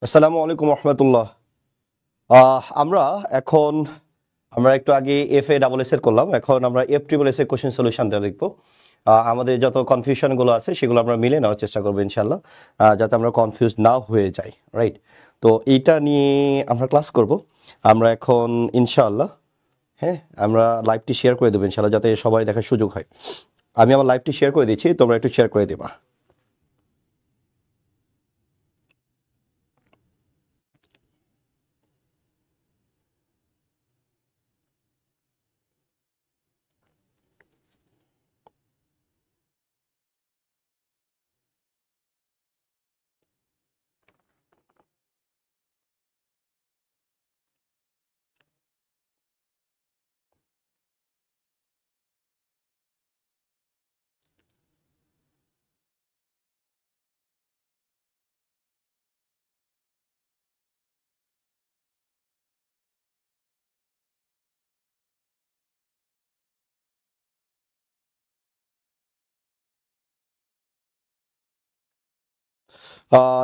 আসসালামু আলাইকুম রহমতুল্লাহ। আমরা এখন আমরা একটু আগে FA ডাবল এস এর করলাম, এখন আমরা F ট্রিপল এস এর কোশ্চেন সলিউশন দেওয়া দেখবো। আমাদের যত কনফিউশনগুলো আছে সেগুলো আমরা মিলে নেওয়ার চেষ্টা করবো ইনশাল্লাহ, যাতে আমরা কনফিউজ না হয়ে যাই, রাইট? তো এইটা নিয়ে আমরা ক্লাস করব। আমরা এখন ইনশাল্লাহ, হ্যাঁ, আমরা লাইভটি শেয়ার করে দেবো ইনশাল্লাহ, যাতে সবাই দেখার সুযোগ হয়। আমি আমার লাইভটি শেয়ার করে দিচ্ছি, তোমরা একটু শেয়ার করে দেবা।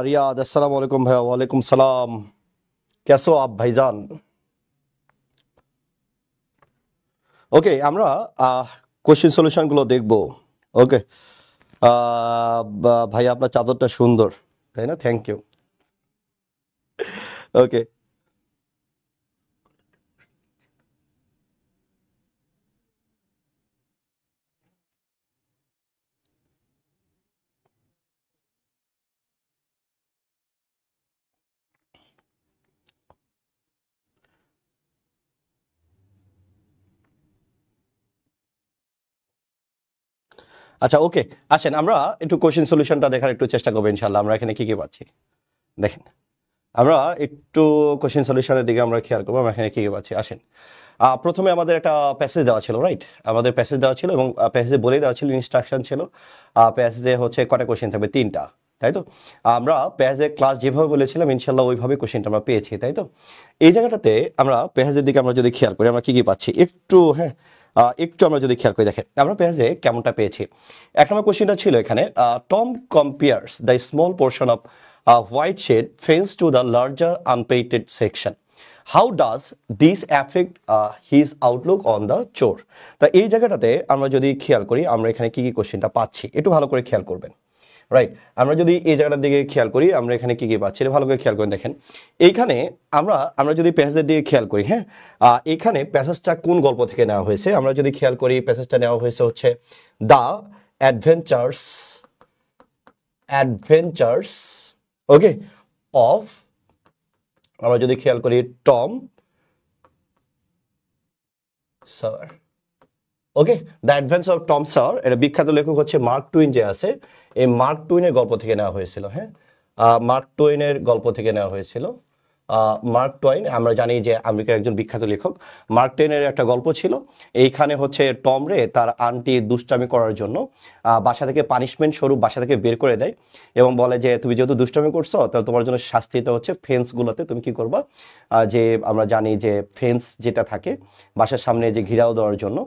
रियाद अस्सलाम वालेकुम भैया। वालेकुम सलाम, कैसे हो आप भाईजान? ওকে, আমরা কোশ্চেন সলিউশনগুলো দেখব। ওকে, ভাই আপনার চাদরটা সুন্দর, তাই না? Thank you. ওকে, আচ্ছা, ওকে, আসেন আমরা একটু কোশ্চেন সলিউশনটা দেখার একটু চেষ্টা করবো ইনশাল্লাহ। আমরা এখানে কি কি পাচ্ছি দেখেন, আমরা একটু কোশ্চেন সলিউশনের দিকে আমরা খেয়াল করবো। আমরা এখানে কি কি পাচ্ছি আসেন। প্রথমে আমাদের একটা প্যাসেজ দেওয়া ছিল, রাইট? আমাদের প্যাসেজ দেওয়া ছিল এবং প্যাসেজে বলে দেওয়া ছিল, ইনস্ট্রাকশন ছিল। প্যাসেজে হচ্ছে কটা কোশ্চেন থাকবে? 3টা, তাই তো? আমরা প্যাসেজে ক্লাস যেভাবে বলেছিলাম ইনশাল্লাহ ওইভাবে কোশ্চেনটা আমরা পেয়েছি, তাই তো? এই জায়গাটাতে আমরা প্যাসেজের দিকে আমরা যদি খেয়াল করি আমরা কি কি পাচ্ছি একটু, হ্যাঁ, একটু আমরা যদি খেয়াল করি দেখেন আমরা প্যাসেজে কেমনটা পেয়েছি। 1 নম্বর কোশ্চেনটা ছিল এখানে, Tom compares the small portion of white shed fence to the larger unpainted section. How does this affect his outlook on the chore? তা এই জায়গাটাতে আমরা যদি খেয়াল করি আমরা এখানে কি কি কোশ্চেনটা পাচ্ছি একটু ভালো করে খেয়াল করবেন, রাইট? আমরা যদি এই জায়গাটার দিকে খেয়াল করি আমরা এখানে কি কি পাচ্ছি ভালো করে খেয়াল করে দেখেন। এইখানে আমরা যদি প্যাসেজের দিকে খেয়াল করি, হ্যাঁ, এইখানে প্যাসেজটা কোন গল্প থেকে নেওয়া হয়েছে? আমরা যদি খেয়াল করি প্যাসেজটা নেওয়া হয়েছে হচ্ছে দ্য অ্যাডভেঞ্চার্স ওকে অফ, আমরা যদি খেয়াল করি Tom sir, okay, the adventure of Tom sir. এটা বিখ্যাত লেখক হচ্ছে মার্ক টুইন যে আছে, এই মার্ক টুইনের গল্প থেকে নেওয়া হয়েছিল, হ্যাঁ, মার্ক টুইনের গল্প থেকে নেওয়া হয়েছিল। মার্ক টুইন আমরা জানি যে আমেরিকার একজন বিখ্যাত লেখক। মার্ক টুইনের একটা গল্প ছিল, এইখানে হচ্ছে টম রে তার আন্টি দুষ্টামি করার জন্য বাসা থেকে পানিশমেন্ট স্বরূপ বাসা থেকে বের করে দেয় এবং বলে যে তুমি যেহেতু দুষ্টামি করছো তাহলে তোমার জন্য শাস্তিটা হচ্ছে ফেন্সগুলোতে তুমি কি করবা, যে আমরা জানি যে ফেন্স যেটা থাকে বাসার সামনে যে ঘিরাও দেওয়ার জন্য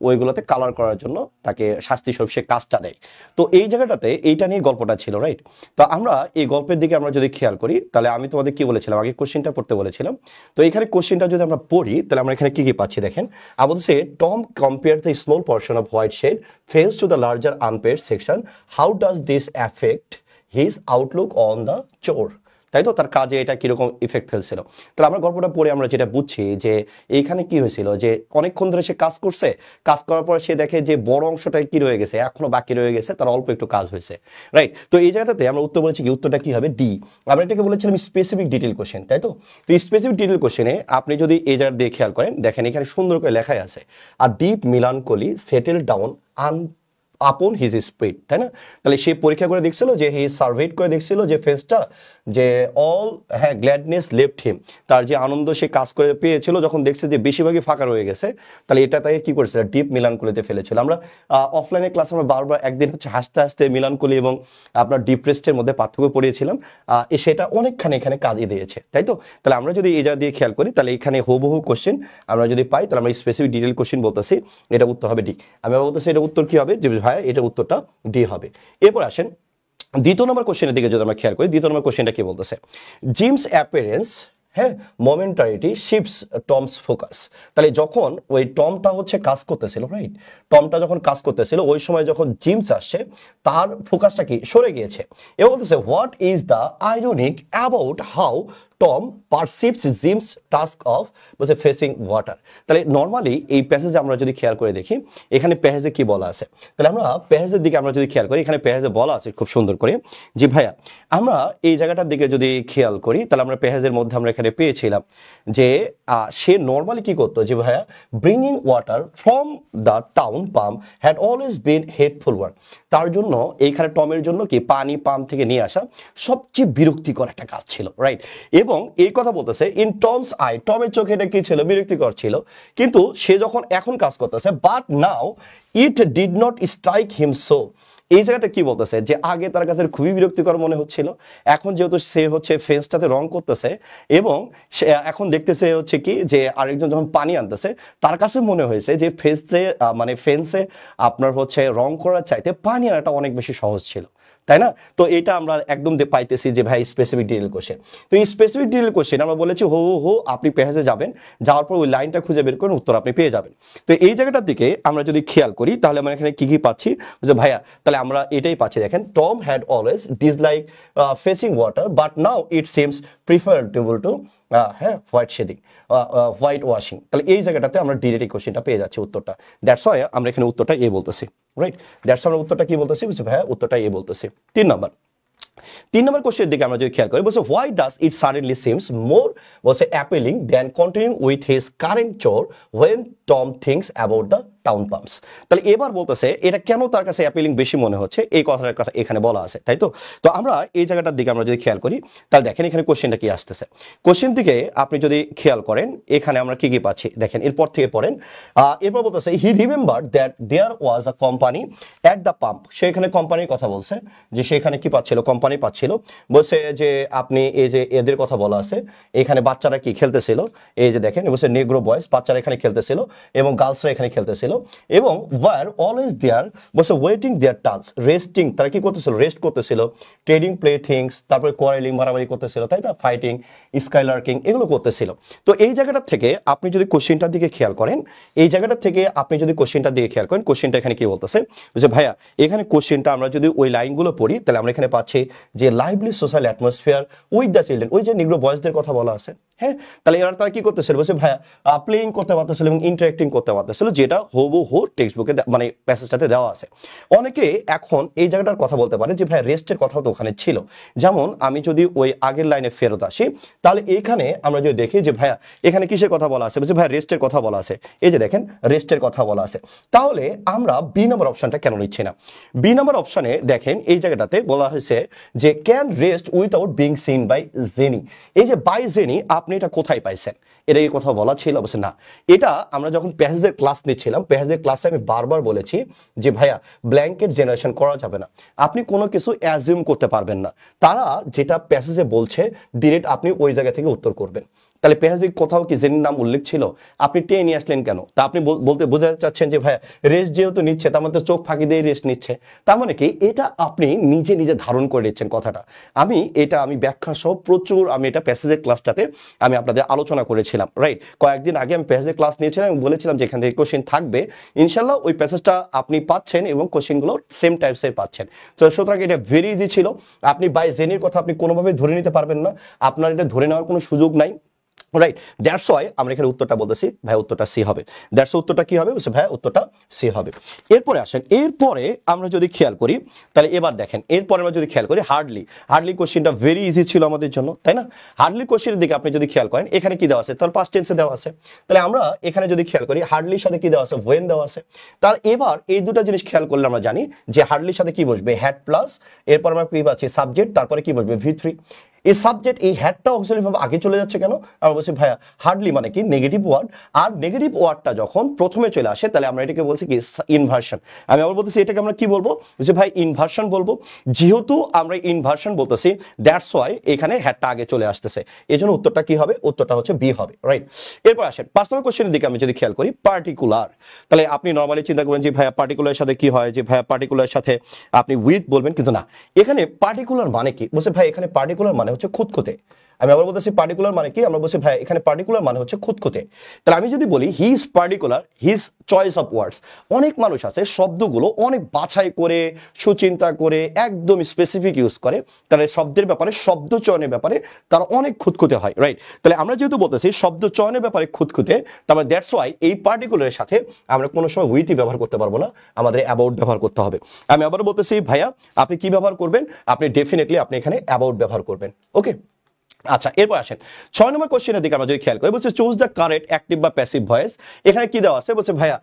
ওইগুলোতে কালার করার জন্য তাকে শাস্তি স্বরূপ সে কাজটা দেয়। তো এই জায়গাটাতে এইটা নিয়ে গল্পটা ছিল, রাইট? তো আমরা এই গল্পের দিকে আমরা যদি খেয়াল করি তাহলে আমি তোমাদের কি বলেছিলাম, আগে কোশ্চেনটা পড়তে বলেছিলাম। তো এখানে কোশ্চেনটা যদি আমরা পড়ি তাহলে আমরা এখানে কি কি পাচ্ছি দেখেন। আমাদের সে Tom compare the small portion of white shed fence to the larger unpaid section, how does this affect his outlook on the chore? তাই তো, তার কাজে এটা কিরকম ইফেক্ট ফেলছিল। তাহলে আমরা গল্পটা পড়ে আমরা যেটা বুঝছি যে এইখানে কি হয়েছিল, যে অনেকক্ষণ ধরে সে কাজ করছে, কাজ করার পর সে দেখে যে বড় অংশটা কি রয়ে গেছে, এখনো বাকি রয়ে গেছে, তার অল্প একটু কাজ হয়েছে, রাইট? তো এই জায়গাটাতে আমরা উত্তর বলেছি কি, উত্তরটা কি হবে? ডি। আমরা এটাকে বলেছিলাম স্পেসিফিক ডিটেল কোশ্চেন, তাই তো? তো স্পেসিফিক ডিটেল কোশ্চেনে আপনি যদি এই জায়গা দিয়ে খেয়াল করেন দেখেন এখানে সুন্দর করে লেখাই আছে, আর deep melancholy settle down upon his speed, তাই না? তাহলে সে পরীক্ষা করে দেখছিল যে হি সার্ভেড করে দেখছিল যে ফেসটা যে অল হ্যাঁ গ্ল্যাডনেস লেফট হিম, তার যে আনন্দ সে কাজ করে পেয়েছিল যখন দেখছে যে বেশিরভাগই ফাঁকা রয়ে গেছে, তাহলে এটা তাকে কি করেছিল ডিপ মিলানকলিতে ফেলেছিল। আমরা অফলাইনে ক্লাস আমরা বারবার একদিন হচ্ছে হাসতে হাসতে মিলানকলি এবং আপনার ডিপ্রেসডের মধ্যে পার্থক্য পড়িয়েছিলাম, সেটা অনেকখানি এখানে কাজে দিয়েছে, তাই তো? তাহলে আমরা যদি এই যা দিয়ে খেয়াল করি তাহলে এখানে হুবহু কোশ্চেন আমরা যদি পাই তাহলে আমরা স্পেসিফিক ডিটেল কোশ্চেন বলতেছি এটা উত্তর হবে ডি। আমি বলতেছি এটা উত্তর কি হবে যে ভাই এটা উত্তরটা ডি হবে। এরপর আসেন দ্বিতীয় নম্বর কোশ্চেনের দিকে যদি আমরা খেয়াল করি, দ্বিতীয় নম্বর কোশ্চেনটা কি বলতেছে, জিমস অ্যাপিয়ারেন্স হ্যাঁ মোমেন্টারিটি শিফটস টমস ফোকাস। তাহলে যখন ওই টমটা হচ্ছে কাজ করতেছিল, রাইট, টমটা যখন কাজ করতেছিল ওই সময় যখন জিমস আসছে তার ফোকাসটা কি সরে গিয়েছে। এবার বলতেছে what is the ironic about how Tom perceives Jim's task of বলছে ফেসিং ওয়াটার। তাহলে নর্মালি এই প্যাসেজে আমরা যদি খেয়াল করে দেখি এখানে প্যাসেজে কি বলা আছে, তাহলে আমরা প্যাসেজের দিকে আমরা যদি খেয়াল করি এখানে প্যাসেজে বলা আছে খুব সুন্দর করে যে ভাইয়া আমরা এই জায়গাটার দিকে যদি খেয়াল করি তাহলে আমরা প্যাসেজের মধ্যে আমরা এখানে পেয়েছিলাম যে সে নর্মালি কি করতো যে ভাইয়া bringing water from the town pump had always been hateful work. তার জন্য এইখানে টমের জন্য কি পানি পাম্প থেকে নিয়ে আসা সবচেয়ে বিরক্তিকর একটা কাজ ছিল, রাইট। এবং এই কথা বলতেছে ইন টমস আই, টমের চোখে এটা কি ছিল বিরক্তিকর ছিল, কিন্তু সে যখন এখন কাজ করতেছে but now it did not strike him so. এই জায়গাটা কি বলতেছে যে আগে তার কাছে খুবই বিরক্তিকর মনে হচ্ছিল, এখন যেহেতু সে হচ্ছে ফেন্সটাতে রং করতেছে এবং সে এখন দেখতেছে হচ্ছে কি যে আরেকজন যখন পানি আনতেছে তার কাছে মনে হয়েছে যে ফেন্সে আপনার হচ্ছে রং করার চাইতে পানি আনাটা অনেক বেশি সহজ ছিল, তাই না? তো এটা আমরা একদম পাইতেছি যে ভাই স্পেসিফিক ডিটেল কোশ্চেন। তো এই স্পেসিফিক ডিটেল কোশ্চেন আমরা বলেছি হো আপনি প্যাসেজে যাবেন, যাওয়ার পর ওই লাইনটা খুঁজে বের করেন উত্তর আপনি পেয়ে যাবেন। তো এই জায়গাটার দিকে আমরা যদি খেয়াল করি তাহলে আমরা এখানে কি কি পাচ্ছি যে ভাইয়া তাহলে আমরা এটাই পাচ্ছি, দেখেন Tom had always dislike fetching water but now it seems preferable to white shading white washing. তাহলে এই জায়গাটাতে আমরা ডিরেক্ট কোশ্চেনটা পেয়ে যাচ্ছি উত্তরটা, দ্যাটস ওয়াই আমরা এখানে উত্তরটা এ বলতেছি, রাইট। দ্যাটস আমরা উত্তরটা কি বলতেছি বুঝছি ভাইয়া, উত্তরটা এ বলতেছি। 3 নম্বর কোশ্চেনের দিকে আমরা যদি খেয়াল করি বলছে why does it suddenly seems more বলছে appealing then continue with his current chore when Tom thinks about the town pumps. তাহলে এবার বলতেছে এটা কেন তার কাছে অ্যাপিলিং বেশি মনে হচ্ছে এই কথাটার কথা এখানে বলা আছে, তাই তো? তো আমরা এই জায়গাটার দিকে আমরা যদি খেয়াল করি তাহলে দেখেন এখানে কোশ্চেনটা কি আসতেছে, কোশ্চেন দিকে আপনি যদি খেয়াল করেন এখানে আমরা কি কি পাচ্ছি দেখেন এরপর থেকে পড়েন। এরপর বলতেছে he remember that there was a company at the pump. সে এখানে কোম্পানির কথা বলছে যে সেখানে কি পাচ্ছিল কোম্পানি পাচ্ছিল, বলছে যে আপনি এই যে এদের কথা বলা আছে এখানে বাচ্চারা কি খেলতেছিল, এই যে দেখেন বলছে নেগ্রো বয়েজ বাচ্চারা এখানে খেলতেছিল এবং গার্লসরা এখানে খেলতেছিল এবং ওয়ার অলওয়েজ দেয়ার বলছে ওয়েটিং দেয়ার টার্নস রেস্টিং, তারা কি করতেছিল রেস্ট করতেছিল, ট্রেডিং প্লে থিংস, তারপরে কোয়ারেলিং মারামারি করতেছিল, তাই না, ফাইটিং স্কাইলার্কিং এগুলো করতেছিল। তো এই জায়গাটা থেকে আপনি যদি কোশ্চেনটার দিকে খেয়াল করেন এই জায়গাটা থেকে আপনি যদি কোশ্চেনটার দিকে খেয়াল করেন কোশ্চেনটা এখানে কি বলতেছে যে ভাইয়া এখানে কোশ্চেনটা আমরা যদি ওই লাইনগুলো পড়ি তাহলে আমরা এখানে পাচ্ছি যে lively social atmosphere with the children, ওই যে নিগ্রো বয়েজদের কথা বলা আছে, হ্যাঁ। তাহলে এরা তারা কি করতেছিল বলছে ভাইয়া প্লেইং করতে পারতেছিল এবং ইন্টারেক্টিং করতে পারতেছিল, যেটা হুবহু টেক্সট বুকে মানে প্যাসেজটাতে দেওয়া আছে। অনেকে এখন এই জায়গাটার কথা বলতে পারে যে ভাইয়া রেস্টের কথাও তো ওখানে ছিল, যেমন আমি যদি ওই আগের লাইনে ফেরত আসি তাহলে এখানে আমরা যদি দেখি যে ভাইয়া এখানে কিসের কথা বলা আছে বলছে ভাইয়া রেস্টের কথা বলা আছে, এই যে দেখেন রেস্টের কথা বলা আছে। তাহলে আমরা বি নম্বর অপশনটা কেন নিচ্ছি না? বি নম্বর অপশনে দেখেন এই জায়গাটাতে বলা হয়েছে যে can rest without being seen by Jenny. এই যে বাই জেনি আপনি এটা কোথায় পাইছেন, এটা এই কথা বলা ছিল অবশ্য না। এটা আমরা যখন প্যাসেজের ক্লাস নিচ্ছিলাম প্যাসেজের ক্লাসে আমি বারবার বলেছি যে ভাইয়া ব্ল্যাঙ্কেট জেনারেশন করা যাবে না, আপনি কোনো কিছু অ্যাজিউম করতে পারবেন না, তারা যেটা প্যাসেজে বলছে ডিরেক্ট আপনি ওই জায়গা থেকে উত্তর করবেন। তাহলে প্যাসেজে কোথাও কি জেনির নাম উল্লেখ ছিল, আপনি টেনে নিয়ে আসলেন কেন? তা আপনি বলতে বোঝাতে চাচ্ছেন যে ভাইয়া রেস্ট যেহেতু নিচ্ছে তার মধ্যে চোখ ফাঁকি দিয়ে রেস্ট নিচ্ছে, তার মানে কি এটা আপনি নিজে নিজে ধারণ করে নিচ্ছেন কথাটা। আমি ব্যাখ্যা সহ প্রচুর আমি এটা প্যাসেজের ক্লাসটাতে আমি আপনাদের আলোচনা করেছিলাম, রাইট। কয়েকদিন আগে আমি প্যাসেজের ক্লাস নিয়েছিলাম এবং বলেছিলাম যে এখান থেকে কোশ্চেন থাকবে ইনশাল্লাহ, ওই প্যাসেজটা আপনি পাচ্ছেন এবং কোশ্চেনগুলো সেম টাইপসের পাচ্ছেন। তো সুতরাং এটা ভেরি ইজি ছিল, আপনি বাই জেনির কথা আপনি কোনোভাবে ধরে নিতে পারবেন না, আপনার এটা ধরে নেওয়ার কোনো সুযোগ নাই। রাইট, দ্যাটস ওয়াই আমরা এখানে উত্তরটা বলতেছি ভাই উত্তরটা সি হবে। দ্যাটস উত্তরটা কি হবে বলছে ভাই উত্তরটা সি হবে। এরপরে আসেন, এরপরে আমরা যদি খেয়াল করি তাহলে এবার দেখেন, এরপরে আমরা যদি খেয়াল করি হার্ডলি কোশ্চেনটা ভেরি ইজি ছিল আমাদের জন্য, তাই না? হার্ডলি কোশ্চেনের দিকে আপনি যদি খেয়াল করেন এখানে কি দেওয়া আছে, তার পাস্ট টেন্সে দেওয়া আছে। তাহলে আমরা এখানে যদি খেয়াল করি হার্ডলির সাথে কি দেওয়া আছে, ওয়েন দেওয়া আছে। তার এবার এই দুটো জিনিস খেয়াল করলে আমরা জানি যে হার্ডলির সাথে কি বসবে, হ্যাড প্লাস, এরপর আমরা কি পাচ্ছি সাবজেক্ট, তারপরে কি বসবে V3। এই সাবজেক্ট এই হ্যাডটা অক্সিলারি ভাবে আগে চলে যাচ্ছে কেন? আমরা বলছি ভাইয়া হার্ডলি মানে কি নেগেটিভ ওয়ার্ড, আর নেগেটিভ ওয়ার্ডটা যখন প্রথমে চলে আসে তাহলে আমরা এটাকে বলছি কি ইনভার্সন। আমি আবার বলতেছি এটাকে আমরা কি বলবো, যে ভাই ইনভার্সন বলবো। যেহেতু আমরা ইনভার্সন বলতেছি দ্যাটস ওয়াই এখানে হ্যাডটা আগে চলে আসতেছে, এই জন্য উত্তরটা কি হবে, উত্তরটা হচ্ছে বি হবে, রাইট। এরপর আসেন 5 নম্বর কোশ্চেনের দিকে আমি যদি খেয়াল করি পার্টিকুলার, তাহলে আপনি নর্মালি চিন্তা করবেন যে ভাইয়া পার্টিকুলারের সাথে কি হয়, যে ভাইয়া পার্টিকুলারের সাথে আপনি উইথ বলবেন, কিন্তু না, এখানে পার্টিকুলার মানে কি বলছে ভাই, এখানে পার্টিকুলার মানে হচ্ছে খুঁতখুঁতে। আমি আবার বলতেছি পার্টিকুলার মানে কি, আমরা বলছি ভাই এখানে পার্টিকুলার মানে হচ্ছে খুঁতখুঁতে। তাহলে আমি যদি বলি he is particular, his choice of words, অনেক মানুষ আছে শব্দগুলো অনেক বাছাই করে সুচিন্তা করে একদম স্পেসিফিক ইউজ করে, তাহলে শব্দের ব্যাপারে শব্দ চয়নের ব্যাপারে তারা অনেক খুঁতখুঁতে হয়, রাইট। তাহলে আমরা যেহেতু বলতেছি শব্দ চয়নের ব্যাপারে খুঁতখুঁতে, তারপরে দ্যাটস ওয়াই এই পার্টিকুলারের সাথে আমরা কোনো সময় উইথই ব্যবহার করতে পারবো না, আমাদের অ্যাবাউট ব্যবহার করতে হবে। আমি আবার বলতেছি ভাইয়া আপনি কি ব্যবহার করবেন, আপনি ডেফিনেটলি আপনি এখানে অ্যাবাউট ব্যবহার করবেন, ওকে। আচ্ছা, এরপর আসেন 6 নম্বর কোশ্চেনের দিকে আমরা যদি খেয়াল করি, বলছে চুজ দ্য কারেক্ট অ্যাক্টিভ বা প্যাসিভ ভয়েস। এখানে কি দেওয়া আছে, বলছে ভাইয়া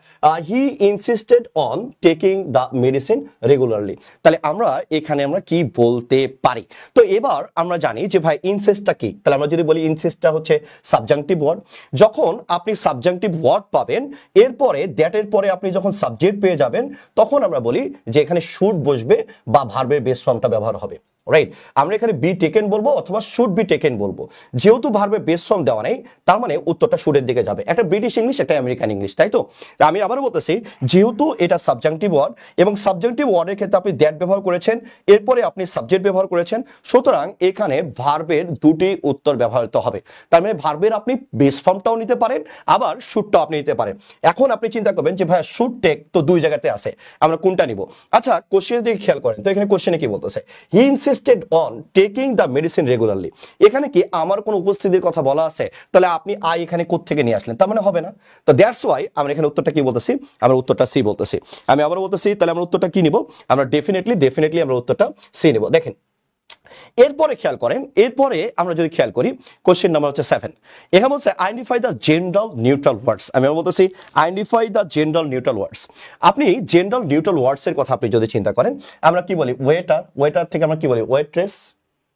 he insisted on taking the medicine regularly. তাহলে আমরা এখানে আমরা কি বলতে পারি, তো এবার আমরা জানি যে ভাই ইনসিস্টটা কি, তাহলে আমরা যদি বলি ইনসিস্টটা হচ্ছে সাবজাংটিভ ওয়ার্ড। যখন আপনি সাবজাংটিভ ওয়ার্ড পাবেন এরপরে দ্যাটের পরে আপনি যখন সাবজেক্ট পেয়ে যাবেন তখন আমরা বলি যে এখানে শুড বসবে বা ভার্বের বেস ফর্মটা ব্যবহার হবে, রাইট। আমরা এখানে বি টেকেন বলবো অথবা শুড বি টেকেন বলবো, যেহেতু ভার্বের বেস ফর্ম দেওয়া নেই তার মানে উত্তরটা শুডের দিকে যাবে। একটা ব্রিটিশ ইংলিশ, একটা আমেরিকান ইংলিশ, তাই তো? আমি আবারও বলতেছি যেহেতু এটা সাবজাংটিভ ওয়ার্ড এবং সাবজাংটিভ ওয়ার্ডের ক্ষেত্রে আপনি দ্যাট ব্যবহার করেছেন, এরপরে আপনি সাবজেক্ট ব্যবহার করেছেন, সুতরাং এখানে ভার্বের দুটি উত্তর ব্যবহৃত হবে। তার মানে ভার্বের আপনি বেস ফর্মটাও নিতে পারেন আবার শুডটাও আপনি নিতে পারেন। এখন আপনি চিন্তা করবেন যে ভাই শুড টেক তো দুই জায়গাতে আছে, আমরা কোনটা নিব? আচ্ছা, কোশ্চেনের দিকে খেয়াল করেন তো এখানে কোশ্চেনে কি বলতেছে, he insisted on taking the medicine regularly. এখানে কি আমার কোন উপস্থিতির কথা বলা আছে? তাহলে আপনি আই এখানে কোত্থেকে নিয়ে আসলেন, তার মানে হবে না। তো দ্যাটস ওয়াই আমরা এখানে উত্তরটা কি বলতেছি, আমরা উত্তরটা সি বলতেছি। আমি আবার বলতেছি তাহলে আমরা উত্তরটা কি নিব, আমরা ডেফিনেটলি আমরা উত্তরটা সি নিব। দেখেন এরপরে খেয়াল করেন, এরপরে আমরা যদি খেয়াল করি কোশ্চেন নাম্বার হচ্ছে 7, এখানে বলছে আইডেন্টিফাই দ্য জেনারেল নিউট্রাল ওয়ার্ডস। আমি বলতেছি আইডেন্টিফাই দ্য জেনারেল নিউট্রাল ওয়ার্ডস। আপনি জেনারেল নিউট্রাল ওয়ার্ডস এর কথা আপনি যদি চিন্তা করেন, আমরা কি বলি ওয়েটার থেকে আমরা কি বলি ওয়েট্রেস,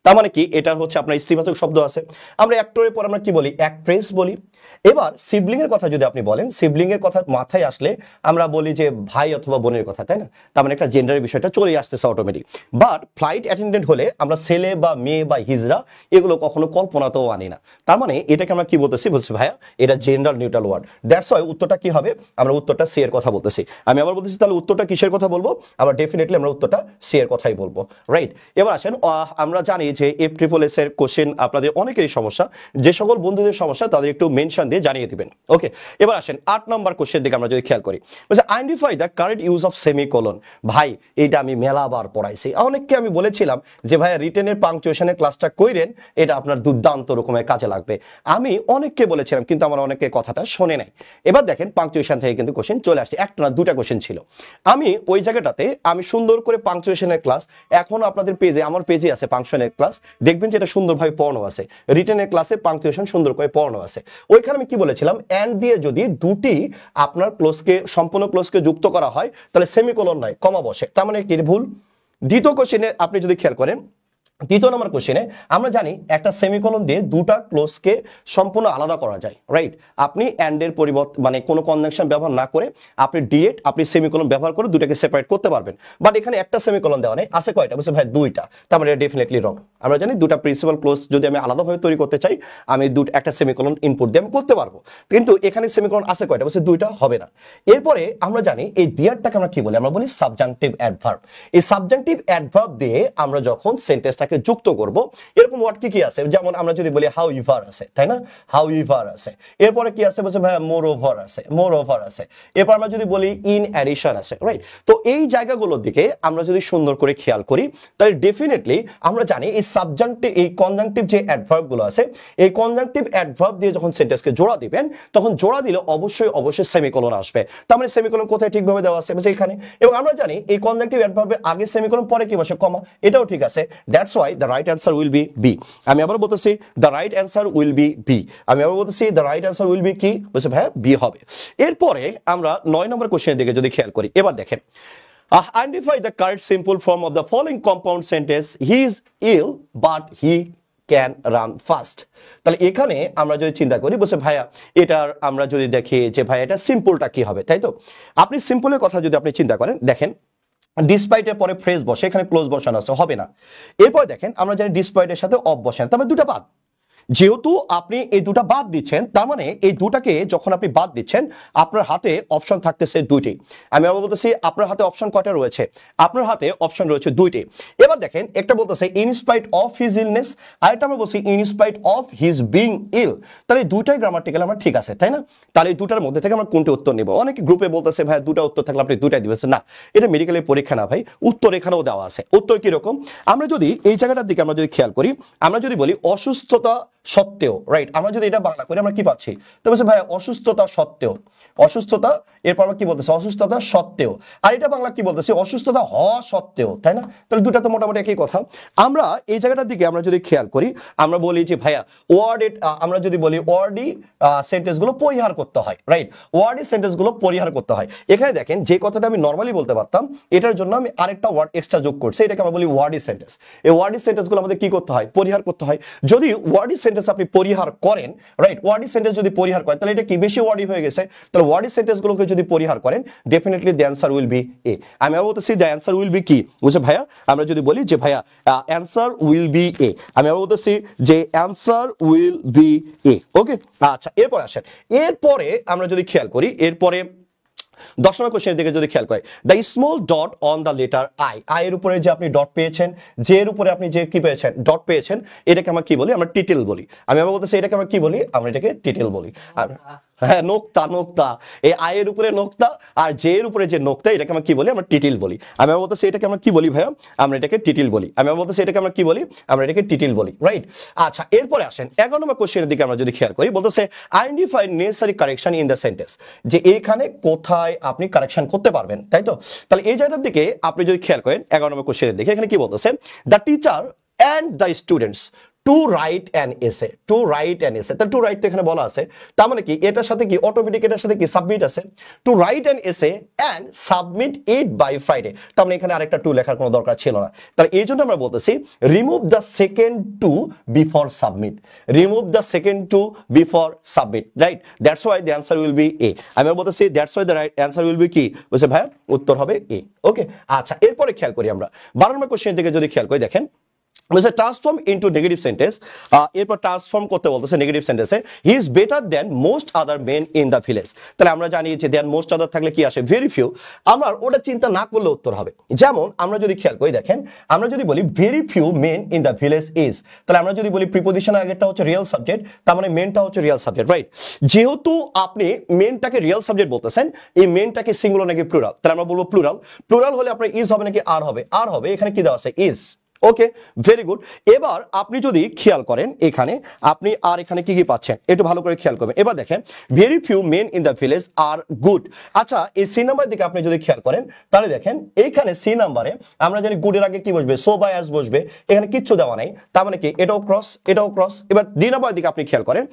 তার মানে কি এটা হচ্ছে আপনার স্ত্রীবাচক শব্দ আছে। আমরা অ্যাক্টরের পর আমরা কি বলি অ্যাক্ট্রেস বলি। এবার সিবলিং এর কথা যদি আপনি বলেন, সিবলিং এর কথা মাথায় আসলে আমরা বলি যে ভাই অথবা বোনের কথা, তাই না? তার মানে একটা জেন্ডারের বিষয়টা চলে আসতেছে অটোমেটিক। বাট ফ্লাইট অ্যাটেন্ডেন্ট হলে আমরা ছেলে বা মেয়ে বা হিজড়া এগুলো কখনো কল্পনাতেও আনি না। তার মানে এটাকে আমরা কি বলতেছি, বলছি ভাইয়া এটা general neutral word. That's why উত্তরটা কি হবে, আমরা উত্তরটা সি এর কথা বলতেছি। আমি আবার বলতেছি তাহলে উত্তরটা কিসের কথা বলবো, আমরা ডেফিনেটলি আমরা উত্তরটা সি এর কথাই বলবো, রাইট। এবার আসেন আমরা জানি যে FSSS এর কোশ্চেন আপনাদের অনেকেরই সমস্যা, যে সকল বন্ধুদের সমস্যা তাদের একটু মেনশন দিয়ে জানিয়ে দিবেন, ওকে। এবার আসেন 8 নম্বর কোশ্চেন দিকে আমরা যদি খেয়াল করি, বলছে identify the correct use of semicolon. ভাই এটা আমি মেলাবার পড়াইছি, অনেককে আমি বলেছিলাম যে ভাই রিটেনের পাংচুয়েশনের ক্লাসটা কইরেন, এটা আপনার দুর্দান্ত রকমের কাজে লাগবে। আমি অনেককে বলেছিলাম কিন্তু আমার অনেকে কথাটা শোনে নাই। এবার দেখেন পাংচুয়েশন থেকে কিন্তু কোশ্চেন চলে আসছে, একটা না দুটা কোশ্চেন ছিল। আমি ওই জায়গাটাতে আমি সুন্দর করে পাংচুয়েশনের ক্লাস, এখন আপনাদের পেজে আমার পেজে আছে পাংচুয়েশনের ক্লাস, দেখবেন যে এটা সুন্দরভাবে পড়ানো আছে। রিটেনের ক্লাসে পাংচুয়েশন সুন্দর করে পড়ানো আছে। ওইখানে আমি কি বলেছিলাম, এন্ড দিয়ে যদি দুটি আপনার ক্লোজকে সম্পূর্ণ ক্লোজকে যুক্ত করা হয় তাহলে সেমিকোলন নয় কমা বসে, তার মানে কি ভুল। দ্বিতীয় কোশ্চেনে আপনি যদি খেয়াল করেন, দ্বিতীয় নম্বর কোশ্চেনে আমরা জানি একটা সেমিকোলন দিয়ে দুটা ক্লোজকে সম্পূর্ণ আলাদা করা যায়, রাইট। আপনি এন্ডের পরিবর্তে মানে কোনো কনজাংশন ব্যবহার না করে আপনি ডিরেক্ট আপনি সেমিকোলন ব্যবহার করে দুটাকে সেপারেট করতে পারবেন। বাট এখানে একটা সেমিকোলন দেওয়া নেই, আছে কয়টা, বলছে ভাই দুইটা, তার মানে ডেফিনেটলি রং। আমরা জানি দুটা প্রিন্সিপাল ক্লোজ যদি আমি আলাদাভাবে তৈরি করতে চাই আমি একটা সেমিকোলন ইনপুট দিয়ে আমি করতে পারবো, কিন্তু এখানে সেমিকোলন আছে কয়টা, বলছে দুইটা, হবে না। এরপরে আমরা জানি এই দিয়ারটাকে আমরা কি বলি, আমরা বলি সাবজাংটিভ অ্যাডভার্ব। এই সাবজাংটিভ অ্যাডভার্ব দিয়ে আমরা যখন সেন্টেন্সটাকে যুক্ত করব, এরকম ওয়ার্ড কি কি আছে, যেমন আমরা যদি বলি হাউ ইভার আছে, তাই না, হাউ ইভার আছে। এরপরে কি আছে, বলছে ভাই মোর ওভার আছে, মোর ওভার আছে। এরপর আমরা যদি বলি ইন অ্যাডিশন আছে, রাইট। তো এই জায়গাগুলোর দিকে আমরা যদি সুন্দর করে খেয়াল করি তাহলে ডেফিনেটলি আমরা জানি এই সাবজাংটিভ এই কনজাংটিভ যে অ্যাডভার্ব গুলো আছে এই কনজাংটিভ অ্যাডভার্ব দিয়ে যখন সেন্টেন্সকে জোড়া দিবেন তখন জোড়া দিলে অবশ্যই সেমিকোলন আসবে। তার মানে সেমিকোলন কোথায় ঠিকভাবে দেওয়া আছে এখানে, এবং আমরা জানি এই কনজাংটিভ অ্যাডভার্বের আগে সেমিকোলন পরে কি বসে কমা, এটাও ঠিক আছে। That's why the right answer will be B. আমি আবার বলতেছি the right answer will be B. আমি আবার বলতেছি the right answer will be কি বলছে ভাইয়া বি হবে। এরপরে আমরা 9 নম্বর কোশ্চেনের দিকে যদি খেয়াল করি, এবার দেখেন identify the correct simple form of the following compound sentence he is ill but he can run fast। তাহলে এখানে আমরা যদি চিন্তা করি বলছে ভাইয়া এটার আমরা যদি দেখি যে ভাইয়া এটা সিম্পলটা কি হবে, তাই তো আপনি সিম্পলের কথা যদি আপনি চিন্তা করেন, দেখেন ডিসপাইট এর পরে ফ্রেজ বসে, এখানে ক্লোজ বসানো আছে, হবে না। এরপর দেখেন আমরা জানি ডিসপাইট এর সাথে অফ বসান, তার মানে দুটো বাদ। যেহেতু আপনি এই দুটা বাদ দিচ্ছেন তার মানে এই দুটাকে যখন আপনি বাদ দিচ্ছেন আপনার হাতে অপশন থাকতেছে দুইটি। আমি আবার বলতেছি আপনার হাতে অপশন কয়টা রয়েছে, আপনার হাতে অপশন রয়েছে দুইটি। এবার দেখেন একটা বলতেছে in spite of his illness, আরেকটা আমরা বলছি in spite of his being ill. তাহলে দুইটাই গ্রামাটিক্যাল আমার ঠিক আছে, তাই না? তাহলে এই দুটার মধ্যে থেকে আমরা কোনটি উত্তর নেব? অনেকে গ্রুপে বলতেছে ভাই দুটা উত্তর থাকলে আপনি দুটাই দিবেন, না এটা মেডিকেলের পরীক্ষা না ভাই, উত্তর এখানেও দেওয়া আছে। উত্তর কি রকম, আমরা যদি এই জায়গাটার দিকে আমরা যদি খেয়াল করি, আমরা যদি বলি অসুস্থতা সত্ত্বেও, রাইট, আমরা যদি এটা বাংলা করি আমরা কি পাচ্ছি, তো বলছে ভাই অসুস্থতা সত্ত্বেও, অসুস্থতা, এরপর আমরা কি বলতেছি অসুস্থতা সত্ত্বেও, আর এটা বাংলা কি বলতেছি অসুস্থতা হওয়া সত্ত্বেও, তাই না? তাহলে দুটা তো মোটামুটি একই কথা। আমরা এই জায়গাটার দিকে আমরা যদি খেয়াল করি, আমরা বলি যে ভাইয়া ওয়ার্ডেড, আমরা যদি বলি ওয়ার্ডি সেন্টেন্স গুলো পরিহার করতে হয়, রাইট, ওয়ার্ডি সেন্টেন্স গুলো পরিহার করতে হয়। এখানে দেখেন যে কথাটা আমি নর্মালি বলতে পারতাম এটার জন্য আমি আরেকটা ওয়ার্ড এক্সট্রা যোগ করছি, এটাকে আমরা বলি ওয়ার্ডি সেন্টেন্স। এই ওয়ার্ডি সেন্টেন্স গুলো আমাদের কি করতে হয়, পরিহার করতে হয়। যদি ওয়ার্ডি সেন্টেন্স আপনি পরিহার করেন, রাইট, ওয়ার্ডি সেন্টেন্স যদি পরিহার করেন তাহলে এটা কি বেশি ওয়ার্ডি হয়ে গেছে, তাহলে ওয়ার্ডি সেন্টেন্স গুলোকে যদি পরিহার করেন definitely the answer will be A. আমি আবার বলতেছি দ্য অ্যান্সার উইল বি কি বুঝে ভাইয়া, আমরা যদি বলি যে ভাইয়া অ্যান্সার উইল বি এ, আমি আবার বলতেছি যে answer will be A. Okay, আচ্ছা এরপর আসেন, এরপরে আমরা যদি খেয়াল করি, এরপরে 10 নম্বর কোশ্চেনের দিকে যদি খেয়াল করি, the small dot on the letter I, I এর উপরে যে আপনি ডট পেয়েছেন, যে এর উপরে আপনি যে কি পেয়েছেন ডট পেয়েছেন, এটাকে আমরা কি বলি, আমরা টিটেল বলি। আমি আবার বলতেছি এটাকে আমরা কি বলি, আমরা এটাকে টিটেল বলি। হ্যাঁ নোক্তা, নোক্তা, এই আয়ের উপরে নোক্তা আর জে এর উপরে যে নোক্তা এটাকে আমরা কি বলি, আমরা টিটিল বলি। আমি বলতেছি এটাকে আমরা কি বলি ভাইয়া, আমরা এটাকে টিটিল বলি। আমি বলতেছি এটাকে আমরা কি বলি, আমরা এটাকে টিটিল বলি, রাইট। আচ্ছা এরপরে আসেন 11 নম্বর কোশ্চেনের দিকে আমরা যদি খেয়াল করি, বলতেছে identify necessary correction in the sentence, যে এইখানে কোথায় আপনি কারেকশন করতে পারবেন, তাই তো? তাহলে এই জায়গাটার দিকে আপনি যদি খেয়াল করেন 11 নম্বর কোশ্চেনের দিকে, এখানে কি বলতেছে, the teacher and the students to write an essay, to write an essay, তাহলে টু রাইট তো এখানে বলা আছে, তার মানে কি এটার সাথে কি অটোমেটিক এটার সাথে কি সাবমিট আছে, to write an essay and submit it by Friday, তার মানে এখানে আরেকটা টু লেখার কোনো দরকার ছিল না। তাহলে এই জন্য আমরা বলতেছি remove the second to before submit, remove the second to before submit, right, that's why the answer will be A. আমি বলতেছি that's why the right answer will be কি বলছে ভাইয়া, উত্তর হবে এ। ওকে, আচ্ছা এরপরে খেয়াল করি আমরা 12 নম্বর কোশ্চেনের দিকে যদি খেয়াল করি, দেখেন ট্রান্সফর্ম ইনটু নেগেটিভ সেন্টেন্স, এরপর ট্রান্সফর্ম করতে বলতেছে নেগেটিভ সেন্টেন্সে, he is better then most other main in the village. তাহলে আমরা জানি যে দেন মোস্ট আদার থাকলে কি আসে, ভেরি ফিউ, আমরা ওটা চিন্তা না করলে উত্তর হবে। যেমন আমরা যদি খেয়াল করি, দেখেন আমরা যদি বলি very few men in the village is, তাহলে আমরা যদি বলি প্রিপোজিশন আগেরটা হচ্ছে রিয়েল সাবজেক্ট, তার মানে মেনটা হচ্ছে রিয়েল সাবজেক্ট, রাইট। যেহেতু আপনি মেনটাকে রিয়েল সাবজেক্ট বলতেছেন, এই মেনটাকে সিঙ্গুলার নাকি প্লুরাল, তাহলে আমরা বলবো প্লুরাল। প্লুরাল হলে আপনার ইজ হবে নাকি আর হবে, আর হবে, এখানে কি দেওয়া আছে ইজ। Okay, very good. এবার আপনি যদি খেয়াল করেন এখানে আপনি আর এখানে কি কি পাচ্ছেন একটু ভালো করে খেয়াল করবেন। এবার দেখেন very few men in the village are good. আচ্ছা এই সি নাম্বার দিকে আপনি যদি খেয়াল করেন তাহলে দেখেন এইখানে সি নাম্বারে আমরা জানি গুডের আগে কি বসবে, সো বা অ্যাজ বসবে, এখানে কিচ্ছু দেওয়া নাই, তার মানে কি এটাও ক্রস, এটাও ক্রস। এবার ডি নাম্বার দিকে আপনি খেয়াল করেন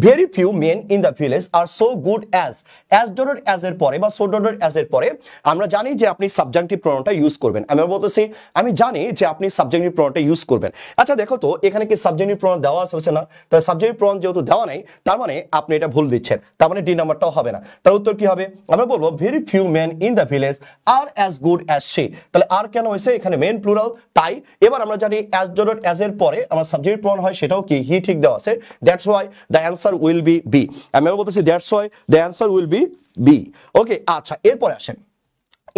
very few men in the village are so good as, as dotted as এর পরে বা সো ডটেড অ্যাজ এর পরে আমরা জানি যে আপনি সাবজেক্টিভ প্রনাউনটা ইউজ করবেন। আমি বলতেছি আমি জানি যে আপনি সাবজেক্টিভ প্রনাউনটা ইউজ করবেন। আচ্ছা দেখো তো এখানে কি সাবজেক্টিভ প্রনাউন দেওয়া আছে না, তাহলে সাবজেক্টিভ প্রনাউন যেহেতু দেওয়া নাই তার মানে আপনি এটা ভুল দিচ্ছেন, তার মানে ডি নাম্বারটাও হবে না। তার উত্তর কি হবে, আমরা বলবো very few men in the village are as good as she. তাহলে আর কেন হয়েছে, এখানে মেন প্লুরাল তাই। এবার আমরা জানি অ্যাজ ডটেড অ্যাজ এর পরে আমার সাবজেক্টিভ প্রনাউন হয়, সেটাও কি হি ঠিক দেওয়া আছে, that's why the answer will be B. আমি বলতেছি that's why the answer will be B. Okay, আচ্ছা এরপরে আসেন